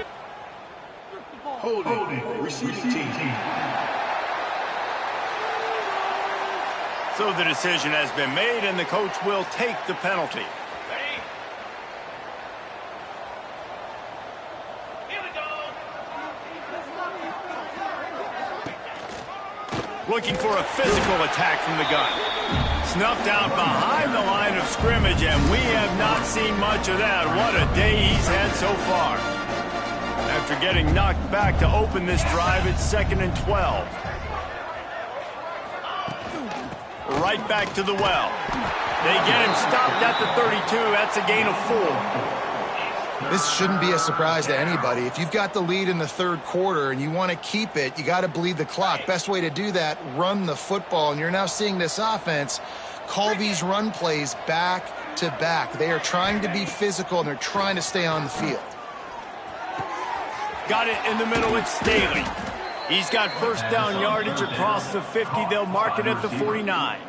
Holding, receiving team. So the decision has been made, and the coach will take the penalty. Looking for a physical attack from the gun. Snuffed out behind the line of scrimmage, and we have not seen much of that. What a day he's had so far. After getting knocked back to open this drive, it's 2nd and 12. Right back to the well. They get him stopped at the 32. That's a gain of 4. This shouldn't be a surprise to anybody. If you've got the lead in the 3rd quarter and you want to keep it, you got to bleed the clock. Best way to do that, run the football. And you're now seeing this offense call these run plays back to back. They are trying to be physical, and they're trying to stay on the field. Got it in the middle. It's Staley. He's got 1st down yardage across the 50. They'll mark it at the 49.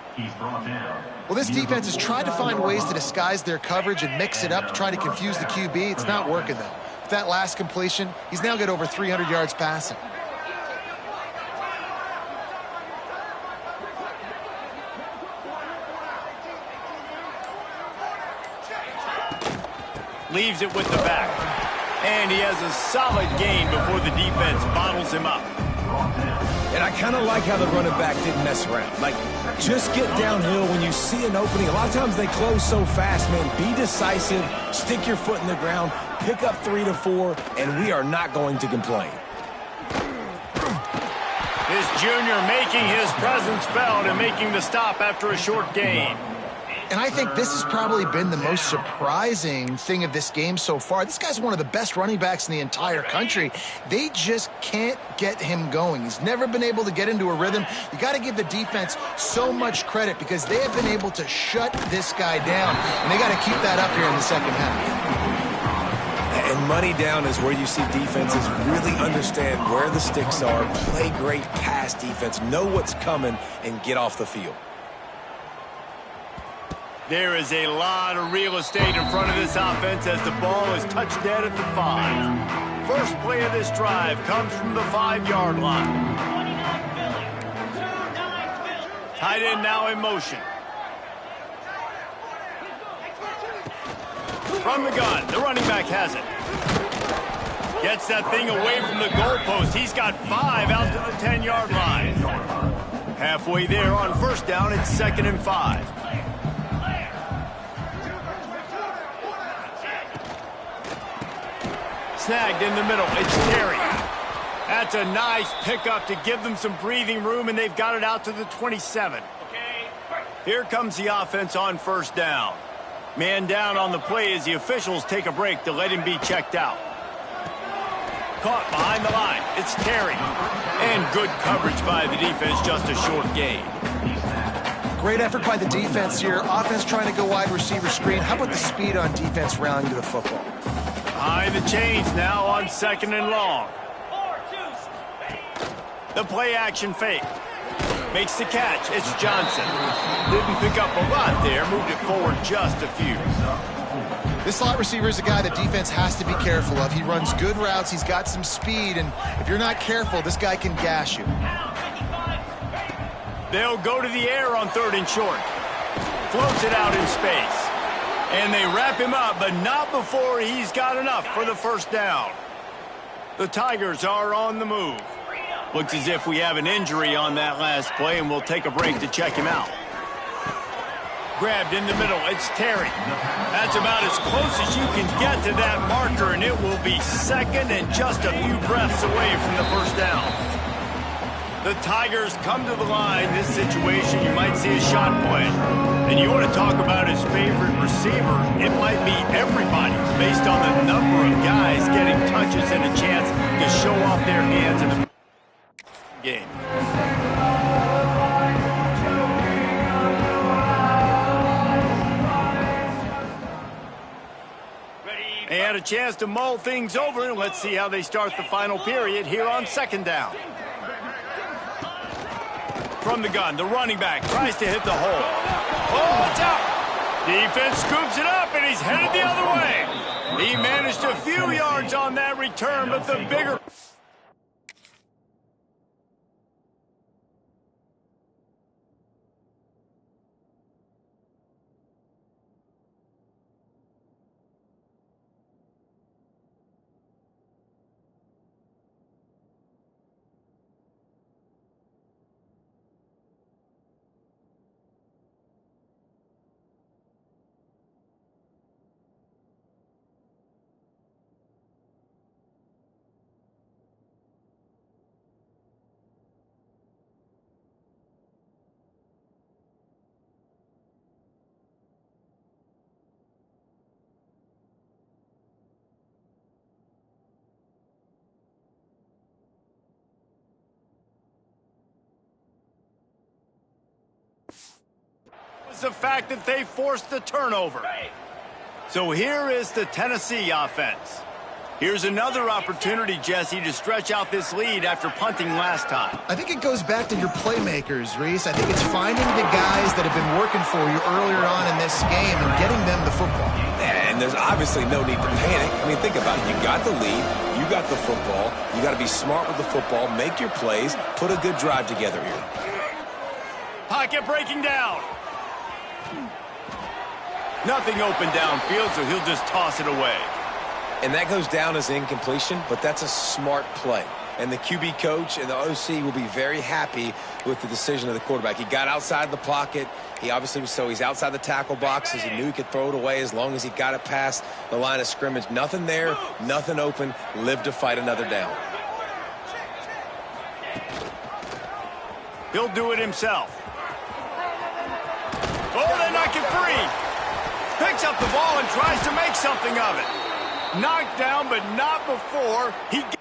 Well, this defense has tried to find ways to disguise their coverage and mix it up to try to confuse the QB. It's not working, though. With that last completion, he's now got over 300 yards passing. Leaves it with the back. And he has a solid gain before the defense bottles him up. And I kind of like how the running back didn't mess around. Like, just get downhill when you see an opening. A lot of times they close so fast, man. Be decisive, stick your foot in the ground, pick up 3 to 4, and we are not going to complain. This junior making his presence felt and making the stop after a short gain. And I think this has probably been the most surprising thing of this game so far. This guy's one of the best running backs in the entire country. They just can't get him going. He's never been able to get into a rhythm. You got to give the defense so much credit because they have been able to shut this guy down. And they got to keep that up here in the second half. And money down is where you see defenses really understand where the sticks are, play great pass defense, know what's coming, and get off the field. There is a lot of real estate in front of this offense as the ball is touched dead at the 5. First play of this drive comes from the 5-yard line. Tight end now in motion. From the gun, the running back has it. Gets that thing away from the goalpost. He's got 5 out to the 10-yard line. Halfway there on first down, it's 2nd and 5. Snagged in the middle. It's Terry. That's a nice pickup to give them some breathing room, and they've got it out to the 27. Here comes the offense on first down. Man down on the play as the officials take a break to let him be checked out. Caught behind the line. It's Terry. And good coverage by the defense, just a short gain. Great effort by the defense here. Offense trying to go wide receiver screen. How about the speed on defense rallying to the football? Behind the chains now on 2nd and long. The play action fake. Makes the catch. It's Johnson. Didn't pick up a lot there. Moved it forward just a few. This slot receiver is a guy the defense has to be careful of. He runs good routes. He's got some speed. And if you're not careful, this guy can gash you. They'll go to the air on 3rd and short. Floats it out in space. And they wrap him up, but not before he's got enough for the first down. The Tigers are on the move. Looks as if we have an injury on that last play, and we'll take a break to check him out. Grabbed in the middle, it's Terry. That's about as close as you can get to that marker, and it will be 2nd and just a few breaths away from the first down. The Tigers come to the line. This situation, you might see a shot play. And you want to talk about his favorite receiver, it might be everybody based on the number of guys getting touches and a chance to show off their hands in the game. They had a chance to mull things over, and let's see how they start the final period here on 2nd down. From the gun, the running back tries to hit the hole. Oh, it's out. Defense scoops it up, and he's headed the other way. He managed a few yards on that return, but the bigger... The fact that they forced the turnover. So here is the Tennessee offense. Here's another opportunity, Jesse, to stretch out this lead after punting last time. I think it goes back to your playmakers, Reese. I think it's finding the guys that have been working for you earlier on in this game and getting them the football. And there's obviously no need to panic. I mean, think about it. You got the lead. You got the football. You got to be smart with the football. Make your plays. Put a good drive together here. Pocket breaking down. Nothing open downfield, so he'll just toss it away. And that goes down as incompletion, but that's a smart play. And the QB coach and the OC will be very happy with the decision of the quarterback. He got outside the pocket. He obviously was he's outside the tackle boxes. He knew he could throw it away as long as he got it past the line of scrimmage. Nothing there, nothing open. Live to fight another down. He'll do it himself. Oh, they knock it free. Picks up the ball and tries to make something of it. Knocked down, but not before he gets...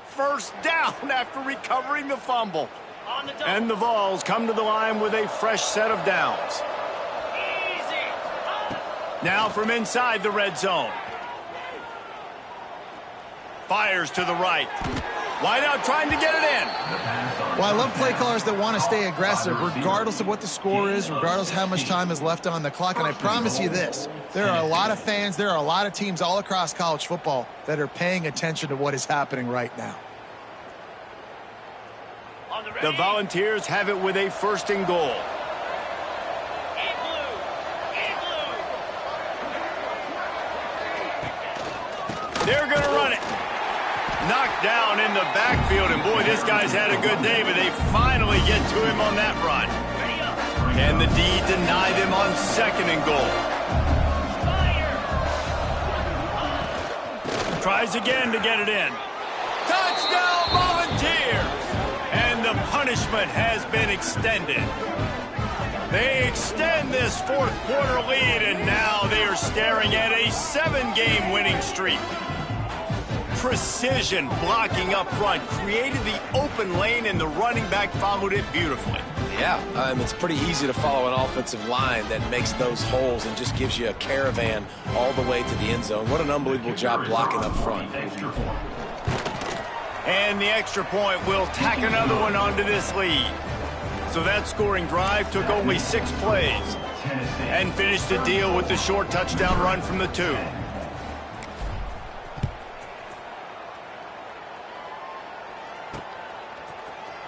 First down after recovering the fumble. And the Vols come to the line with a fresh set of downs. Now from inside the red zone. Fires to the right. Wide out trying to get it in. Well, I love play callers that want to stay aggressive regardless of what the score is, regardless how much time is left on the clock. And I promise you this, there are a lot of fans, there are a lot of teams all across college football that are paying attention to what is happening right now. The Volunteers have it with a first and goal. They're going to run it. Knocked down in the backfield, and boy, this guy's had a good day, but they finally get to him on that run. Can the D deny them on second and goal? Tries again to get it in. Touchdown, Volunteers! And the punishment has been extended. They extend this fourth quarter lead, and now they are staring at a 7-game winning streak. Precision blocking up front created the open lane, and the running back followed it beautifully. Yeah, it's pretty easy to follow an offensive line that makes those holes and just gives you a caravan all the way to the end zone. What an unbelievable job blocking up front. And the extra point will tack another one onto this lead. So that scoring drive took only 6 plays and finished the deal with the short touchdown run from the 2.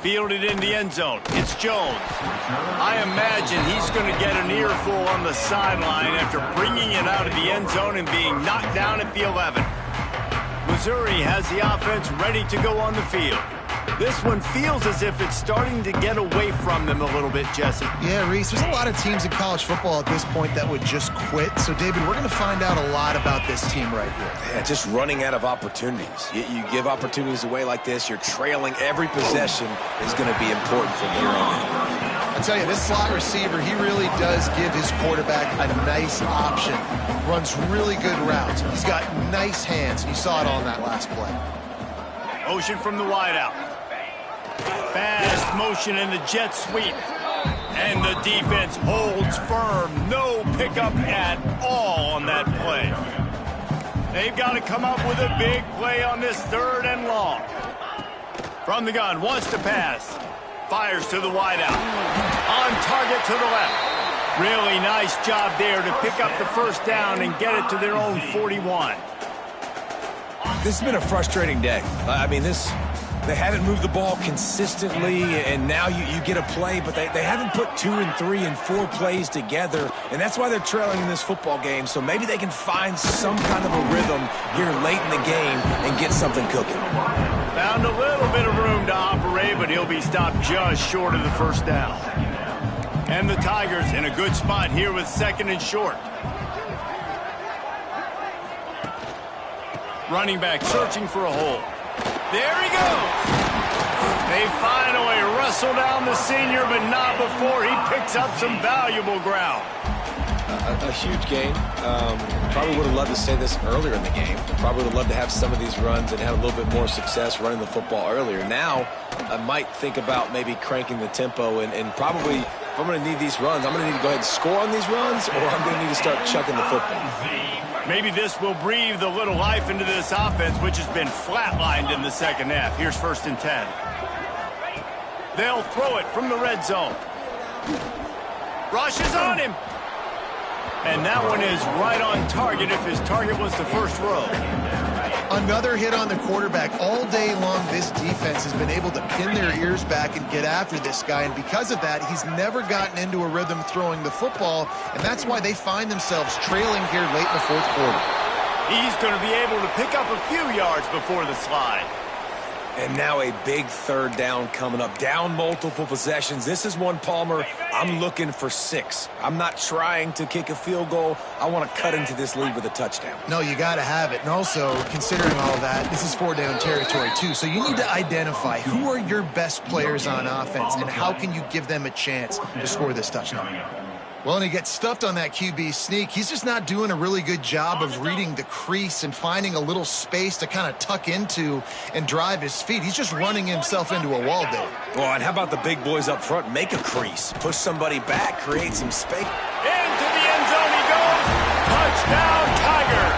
Fielded in the end zone. It's Jones. I imagine he's going to get an earful on the sideline after bringing it out of the end zone and being knocked down at the 11. Missouri has the offense ready to go on the field. This one feels as if it's starting to get away from them a little bit, Jesse. Yeah, Reese, there's a lot of teams in college football at this point that would just quit. So, David, we're going to find out a lot about this team right here. Yeah, just running out of opportunities. You give opportunities away like this, you're trailing. Every possession is going to be important from here on in. I tell you, this slot receiver, he really does give his quarterback a nice option. Runs really good routes. He's got nice hands. You saw it on that last play. Motion from the wideout. Fast motion in the jet sweep. And the defense holds firm. No pickup at all on that play. They've got to come up with a big play on this 3rd and long. From the gun, wants to pass. Fires to the wideout. On target to the left. Really nice job there to pick up the first down and get it to their own 41. This has been a frustrating day. They haven't moved the ball consistently, and now you get a play, but they haven't put 2 and 3 and 4 plays together, and that's why they're trailing in this football game. So maybe they can find some kind of a rhythm here late in the game and get something cooking. Found a little bit of room to operate, but he'll be stopped just short of the first down. And the Tigers in a good spot here with 2nd and short. Running back searching for a hole. There he goes. They finally wrestle down the senior, but not before he picks up some valuable ground. A huge game. Probably would have loved to say this earlier in the game. Probably would have loved to have some of these runs and have a little bit more success running the football earlier. Now, I might think about maybe cranking the tempo and probably, if I'm going to need these runs, I'm going to need to go ahead and score on these runs, or I'm going to need to start chucking the football. Maybe this will breathe a little life into this offense, which has been flatlined in the second half. Here's 1st and 10. They'll throw it from the red zone. Rush is on him. And that one is right on target if his target was the first row. Another hit on the quarterback. All day long, this defense has been able to pin their ears back and get after this guy. And because of that, he's never gotten into a rhythm throwing the football. And that's why they find themselves trailing here late in the 4th quarter. He's going to be able to pick up a few yards before the slide. And now a big 3rd down coming up. Down multiple possessions. This is one, Palmer, I'm looking for 6. I'm not trying to kick a field goal. I want to cut into this lead with a touchdown. No, you got to have it. And also, considering all that, this is 4-down territory too. So you need to identify who are your best players on offense and how can you give them a chance to score this touchdown. Well, and he gets stuffed on that QB sneak. He's just not doing a really good job of reading the crease and finding a little space to kind of tuck into and drive his feet. He's just running himself into a wall there. Well, and how about the big boys up front? Make a crease. Push somebody back. Create some space. Into the end zone he goes. Touchdown, Tiger.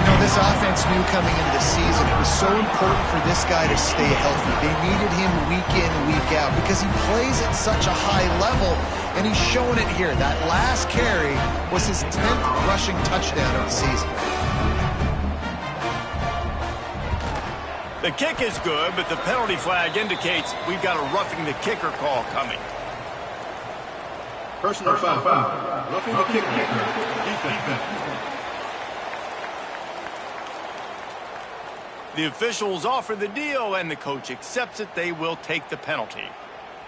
You know, this offense knew coming into the season it was so important for this guy to stay healthy. They needed him week in, week out because he plays at such a high level. And he's showing it here. That last carry was his 10th rushing touchdown of the season. The kick is good, but the penalty flag indicates we've got a roughing the kicker call coming. Personal foul. Roughing the kicker. Defense. The officials offer the deal, and the coach accepts it. They will take the penalty.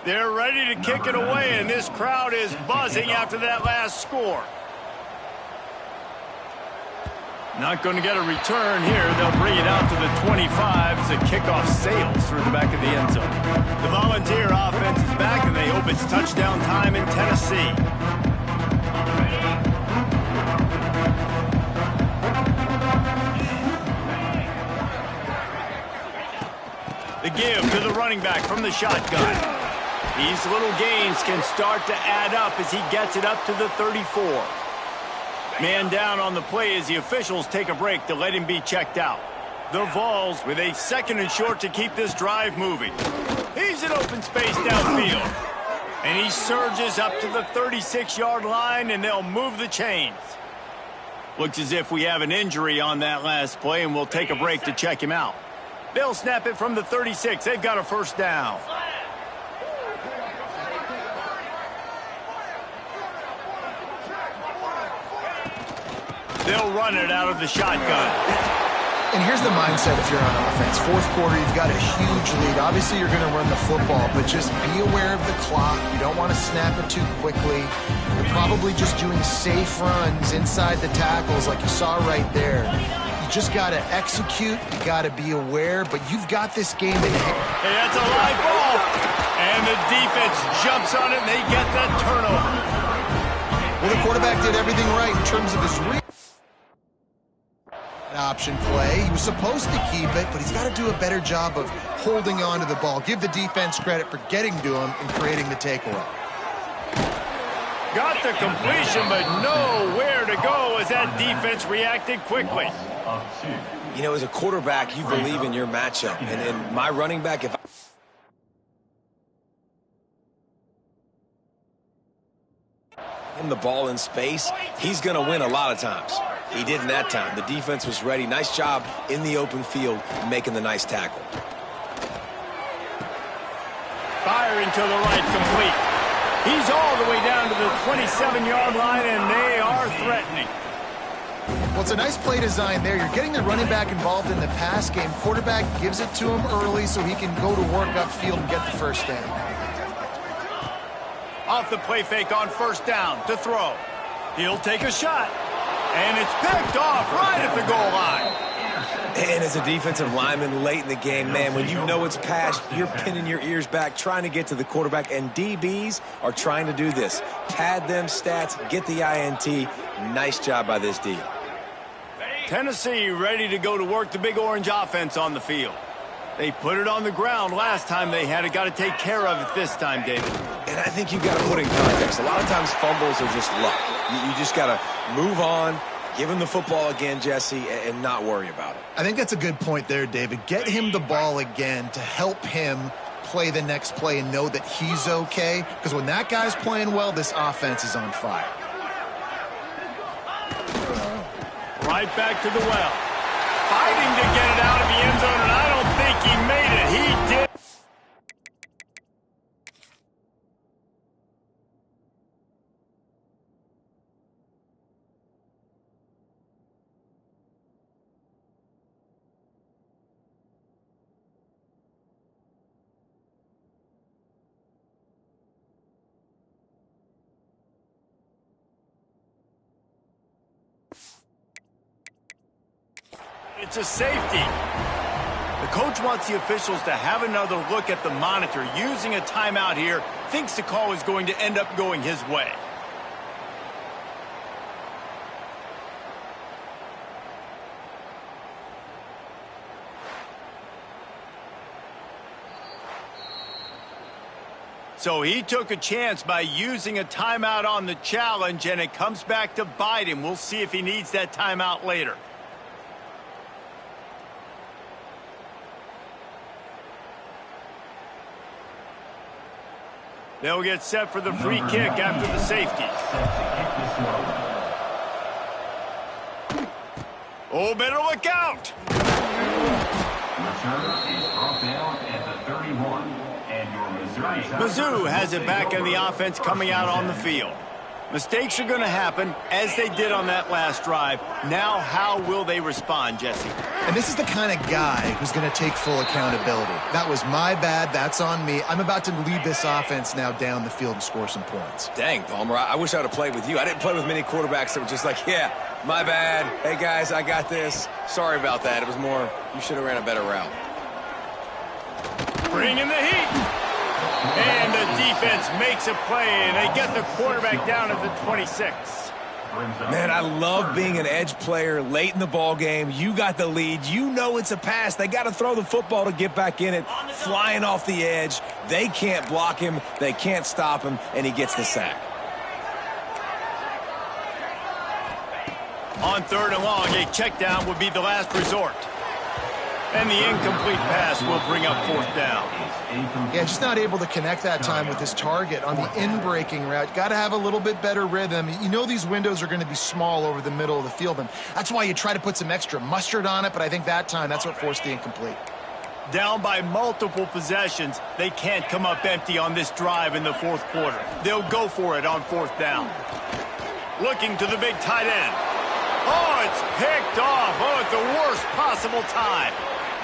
They're ready to kick it away, and this crowd is buzzing after that last score. Not going to get a return here. They'll bring it out to the 25 as the kickoff sails through the back of the end zone. The Volunteer offense is back, and they hope it's touchdown time in Tennessee. The give to the running back from the shotgun. These little gains can start to add up as he gets it up to the 34. Man down on the play as the officials take a break to let him be checked out. The Vols with a 2nd and short to keep this drive moving. He's in open space downfield. And he surges up to the 36-yard line, and they'll move the chains. Looks as if we have an injury on that last play, and we'll take a break to check him out. They'll snap it from the 36. They've got a 1st down. They'll run it out of the shotgun. And here's the mindset if you're on offense. 4th quarter, you've got a huge lead. Obviously, you're going to run the football, but just be aware of the clock. You don't want to snap it too quickly. You're probably just doing safe runs inside the tackles like you saw right there. You just got to execute. You got to be aware, but you've got this game in hand. Hey, that's a live ball. And the defense jumps on it, and they get that turnover. Well, the quarterback did everything right in terms of his option play. He was supposed to keep it, but he's got to do a better job of holding on to the ball. Give the defense credit for getting to him and creating the takeaway. Got the completion, but nowhere to go as that defense reacted quickly. You know, as a quarterback, you believe in your matchup. And my running back, if him the ball in space, he's going to win a lot of times. He did in that time. The defense was ready. Nice job in the open field making the nice tackle. Firing to the right, complete. He's all the way down to the 27-yard line, and they are threatening. Well, it's a nice play design there. You're getting the running back involved in the pass game. Quarterback gives it to him early so he can go to work upfield and get the 1st down. Off the play fake on 1st down to throw. He'll take a shot. And it's picked off right at the goal line. And as a defensive lineman late in the game, man, when you know it's past, you're pinning your ears back, trying to get to the quarterback, and DBs are trying to do this. Pad them stats, get the INT. Nice job by this D. Tennessee ready to go to work the Big Orange offense on the field. They put it on the ground last time they had it. Got to take care of it this time, David. And I think you've got to put in context. A lot of times fumbles are just luck. You just got to move on, give him the football again, Jesse, and not worry about it. I think that's a good point there, David. Get him the ball again to help him play the next play and know that he's okay. Because when that guy's playing well, this offense is on fire. Right back to the well. Fighting to get it out of the end zone, and I don't think he made it. He did. It's a safety. The coach wants the officials to have another look at the monitor. Using a timeout here, thinks the call is going to end up going his way. So he took a chance by using a timeout on the challenge, and it comes back to bite him. We'll see if he needs that timeout later. They'll get set for the free kick after the safety. Oh, better look out! Mizzou has it back in the offense coming out on the field. Mistakes are going to happen, as they did on that last drive. Now, how will they respond, Jesse? And this is the kind of guy who's going to take full accountability. That was my bad. That's on me. I'm about to lead this offense now down the field and score some points. Dang, Palmer, I wish I would have played with you. I didn't play with many quarterbacks that were just like, yeah, my bad. Hey, guys, I got this. Sorry about that. It was more, you should have ran a better route. Bring in the heat. And the defense makes a play, and they get the quarterback down at the 26. Man, I love being an edge player late in the ball game. You got the lead. You know it's a pass. They got to throw the football to get back in it. Flying off the edge. They can't block him. They can't stop him, and he gets the sack. On 3rd and long, a check down would be the last resort. And the incomplete pass will bring up 4th down. Yeah, just not able to connect that time with his target on the in-breaking route. Got to have a little bit better rhythm. You know these windows are going to be small over the middle of the field, and that's why you try to put some extra mustard on it, but I think that time, that's what forced the incomplete. Down by multiple possessions, they can't come up empty on this drive in the 4th quarter. They'll go for it on 4th down. Looking to the big tight end. Oh, it's picked off. Oh, at the worst possible time.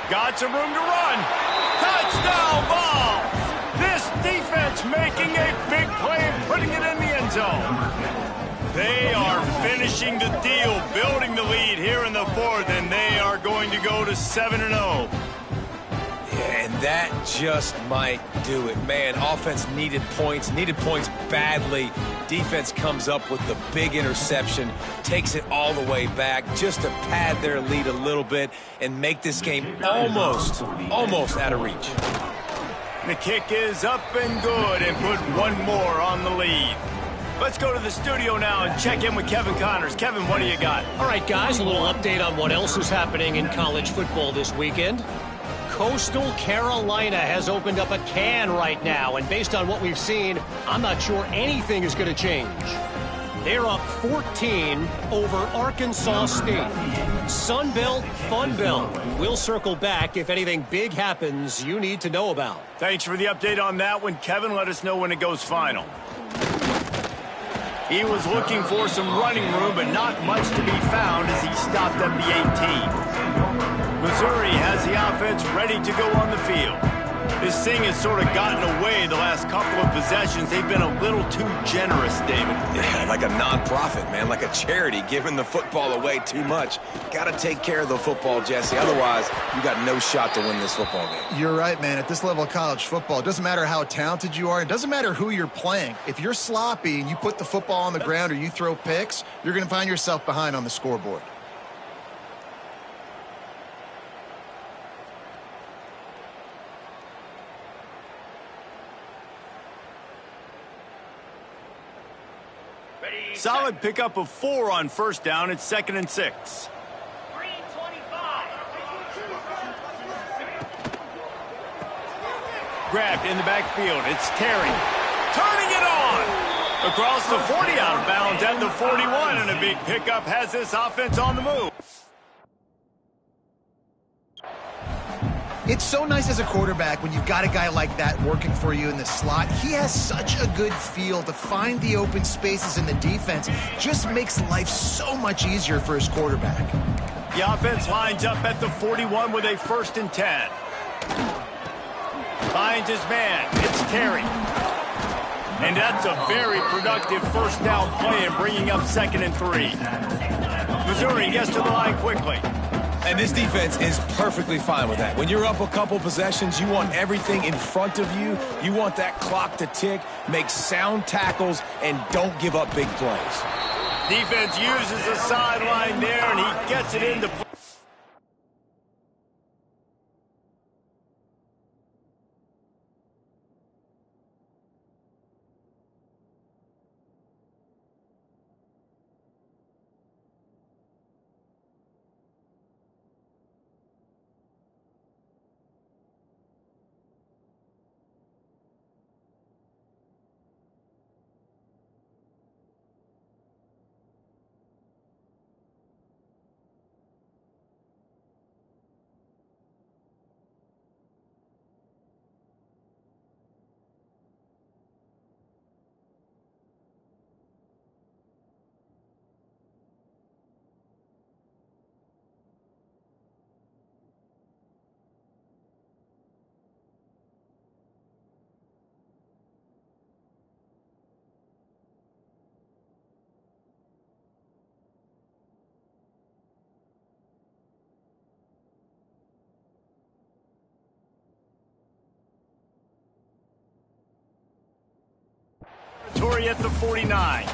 Got some room to run. Touchdown ball. This defense making a big play and putting it in the end zone. They are finishing the deal, building the lead here in the 4th, and they are going to go to 7-0. Yeah, and that just might do it. Man, offense needed points badly. Defense comes up with the big interception, takes it all the way back just to pad their lead a little bit and make this game almost out of reach. The kick is up and good and put one more on the lead. Let's go to the studio now and check in with Kevin Connors. Kevin, what do you got? All right, guys, a little update on what else is happening in college football this weekend. Coastal Carolina has opened up a can right now, and based on what we've seen, I'm not sure anything is going to change. They're up 14 over Arkansas State. Sun Belt, Fun Belt. We'll circle back if anything big happens you need to know about. Thanks for the update on that one, Kevin. Let us know when it goes final. He was looking for some running room, but not much to be found as he stopped at the 18. Missouri has the offense ready to go on the field. This thing has sort of gotten away the last couple of possessions. They've been a little too generous, David. Yeah, like a non-profit, man, like a charity, giving the football away too much. Got to take care of the football, Jesse. Otherwise, you got no shot to win this football game. You're right, man. At this level of college football, it doesn't matter how talented you are. It doesn't matter who you're playing. If you're sloppy and you put the football on the ground or you throw picks, you're going to find yourself behind on the scoreboard. Solid pickup of 4 on first down. It's 2nd and 6. Grabbed in the backfield. It's Terry. Turning it on. Across the 40, out of bounds at the 41. And a big pickup has this offense on the move. It's so nice as a quarterback when you've got a guy like that working for you in the slot. He has such a good feel to find the open spaces in the defense. Just makes life so much easier for his quarterback. The offense lines up at the 41 with a 1st and 10. Finds his man. It's Terry. And that's a very productive first down play and bringing up 2nd and 3. Missouri gets to the line quickly. And this defense is perfectly fine with that. When you're up a couple possessions, you want everything in front of you. You want that clock to tick, make sound tackles, and don't give up big plays. Defense uses the sideline there, and he gets it into play. At the 49.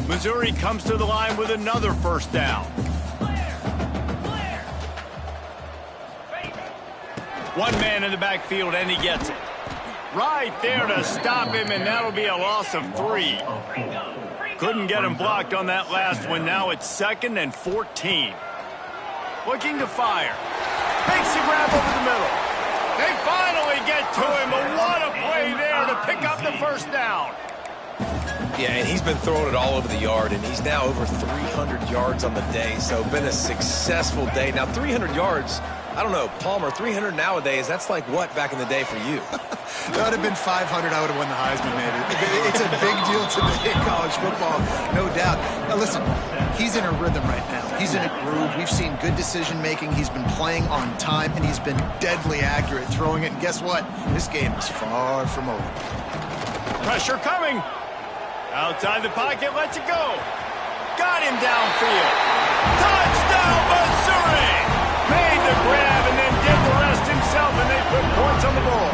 Missouri comes to the line with another 1st down. One man in the backfield, and he gets it. Right there to stop him, and that'll be a loss of 3. Couldn't get him blocked on that last one. Now it's 2nd and 14. Looking to fire. Makes the grab over the middle. They finally get to him, but what a play there to pick up the 1st down. Yeah, and he's been throwing it all over the yard, and he's now over 300 yards on the day, so been a successful day. Now, 300 yards, I don't know, Palmer, 300 nowadays, that's like what back in the day for you? That would have been 500, I would have won the Heisman, maybe. It's a big deal today in college football, no doubt. Now, listen, he's in a rhythm right now. He's in a groove. We've seen good decision-making. He's been playing on time, and he's been deadly accurate throwing it. And guess what? This game is far from over. Pressure coming. Outside the pocket, lets it go. Got him downfield. Touchdown, Missouri! Made the grab and then did the rest himself, and they put points on the board.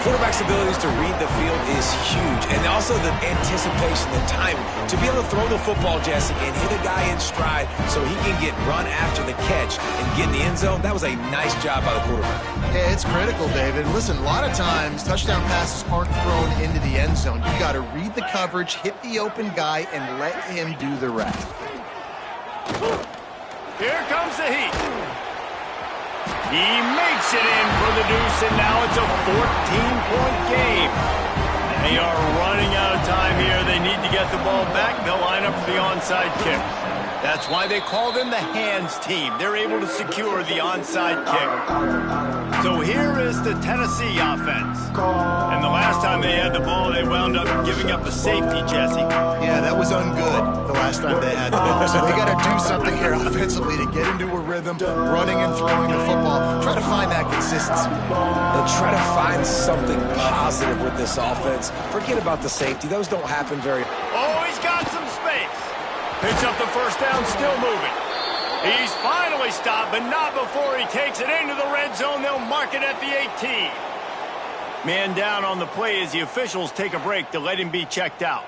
Quarterback's abilities to read the field is huge, and also the anticipation, the timing. To be able to throw the football, Jesse, and hit a guy in stride so he can get run after the catch and get in the end zone, that was a nice job by the quarterback. Yeah, it's critical, David. Listen, a lot of times touchdown passes aren't thrown into the end zone. You got to read the coverage, hit the open guy, and let him do the rest. Here comes the heat. He makes it in for the deuce, and now it's a 14-point game. They are running out of time here. They need to get the ball back. They'll line up for the onside kick. That's why they call them the hands team. They're able to secure the onside kick. So here is the Tennessee offense. And the last time they had the ball, they wound up giving up a safety, Jesse. Yeah, that was ungood the last time they had the ball. So they got to do something here offensively to get into a rhythm, running and throwing the football. Try to find that consistency. And try to find something positive with this offense. Forget about the safety. Those don't happen very often. Oh, he's got some space. Picks up the first down, still moving. He's finally stopped, but not before he takes it into the red zone. They'll mark it at the 18. Man down on the play as the officials take a break to let him be checked out.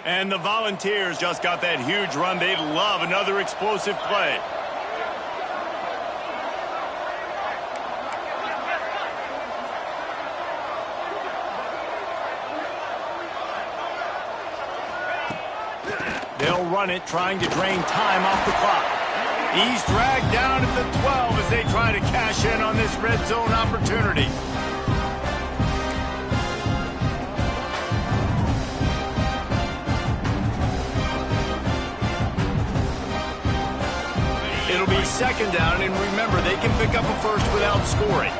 And the Volunteers just got that huge run. They'd love another explosive play. They'll run it, trying to drain time off the clock. He's dragged down at the 12 as they try to cash in on this red zone opportunity. It'll be second down, and remember, they can pick up a first without scoring.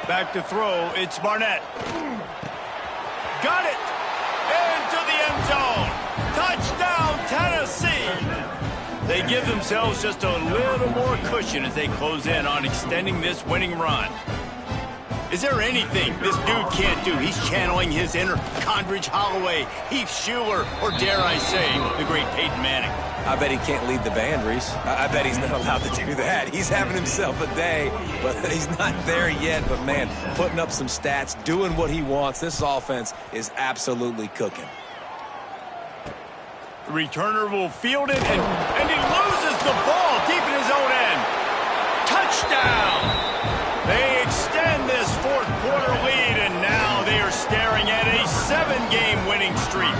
Back to throw, it's Barnett. Got it! Into the end zone. Touchdown, Tennessee! They give themselves just a little more cushion as they close in on extending this winning run. Is there anything this dude can't do? He's channeling his inner Condridge Holloway, Heath Schuler, or dare I say, the great Peyton Manning. I bet he can't lead the band, Reese. I bet he's not allowed to do that. He's having himself a day, but he's not there yet. But, man, putting up some stats, doing what he wants. This offense is absolutely cooking. The returner will field it, and he loses the ball deep in his own end. Touchdown! They extend this fourth quarter lead, and now they are staring at a 7-game winning streak.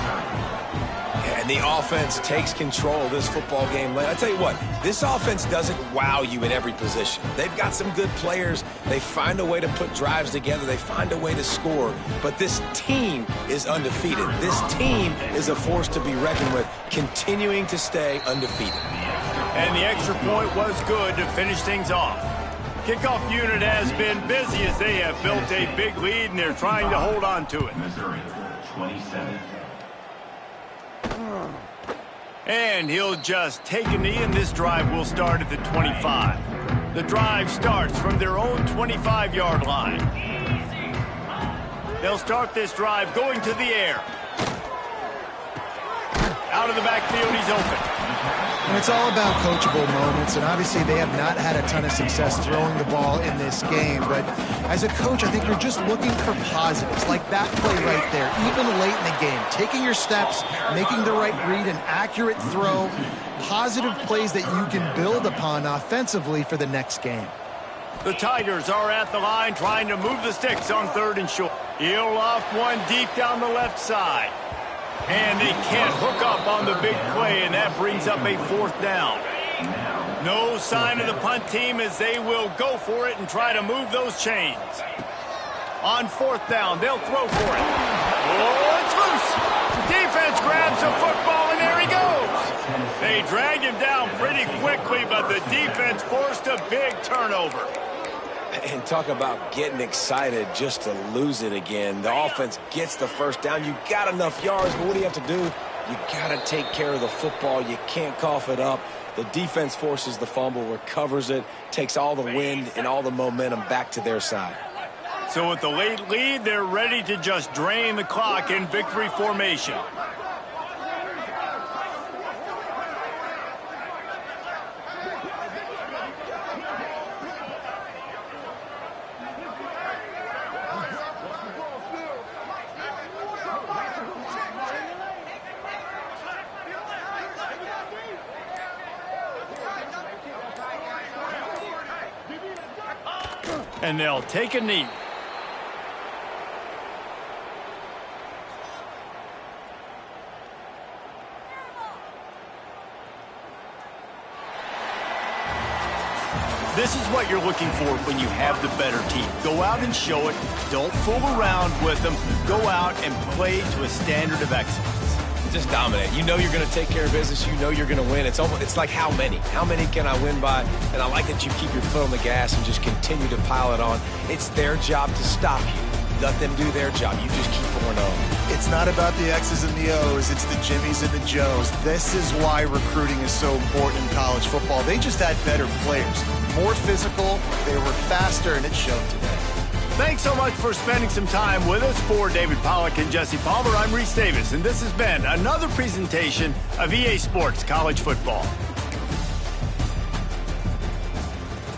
And the offense takes control of this football game. I tell you what, this offense doesn't wow you in every position. They've got some good players. They find a way to put drives together. They find a way to score. But this team is undefeated. This team is a force to be reckoned with, continuing to stay undefeated. And the extra point was good to finish things off. Kickoff unit has been busy as they have built a big lead, and they're trying to hold on to it. Missouri, 27. And he'll just take a knee, and this drive will start at the 25. The drive starts from their own 25-yard line. They'll start this drive going to the air. Out of the backfield, he's open. And it's all about coachable moments, and obviously they have not had a ton of success throwing the ball in this game. But as a coach, I think you're just looking for positives, like that play right there, even late in the game. Taking your steps, making the right read, an accurate throw, positive plays that you can build upon offensively for the next game. The Tigers are at the line trying to move the sticks on 3rd and short. He'll loft one deep down the left side. And they can't hook up on the big play, and that brings up a 4th down. No sign of the punt team as they will go for it and try to move those chains. On 4th down, they'll throw for it. Oh, it's loose. Defense grabs the football, and there he goes. They drag him down pretty quickly, but the defense forced a big turnover. And talk about getting excited just to lose it again. The offense gets the first down. You got enough yards, but what do you have to do? You got to take care of the football. You can't cough it up. The defense forces the fumble, recovers it, takes all the wind and all the momentum back to their side. So with the late lead, they're ready to just drain the clock in victory formation. And they'll take a knee. This is what you're looking for when you have the better team. Go out and show it. Don't fool around with them. Go out and play to a standard of excellence. Just dominate. You know you're going to take care of business. You know you're going to win. It's like how many? How many can I win by? And I like that you keep your foot on the gas and just continue to pile it on. It's their job to stop you. Let them do their job. You just keep pouring on. It's not about the X's and the O's. It's the Jimmies and the Joes. This is why recruiting is so important in college football. They just had better players. More physical. They were faster, and it showed today. Thanks so much for spending some time with us. For David Pollack and Jesse Palmer, I'm Reese Davis, and this has been another presentation of EA Sports College Football.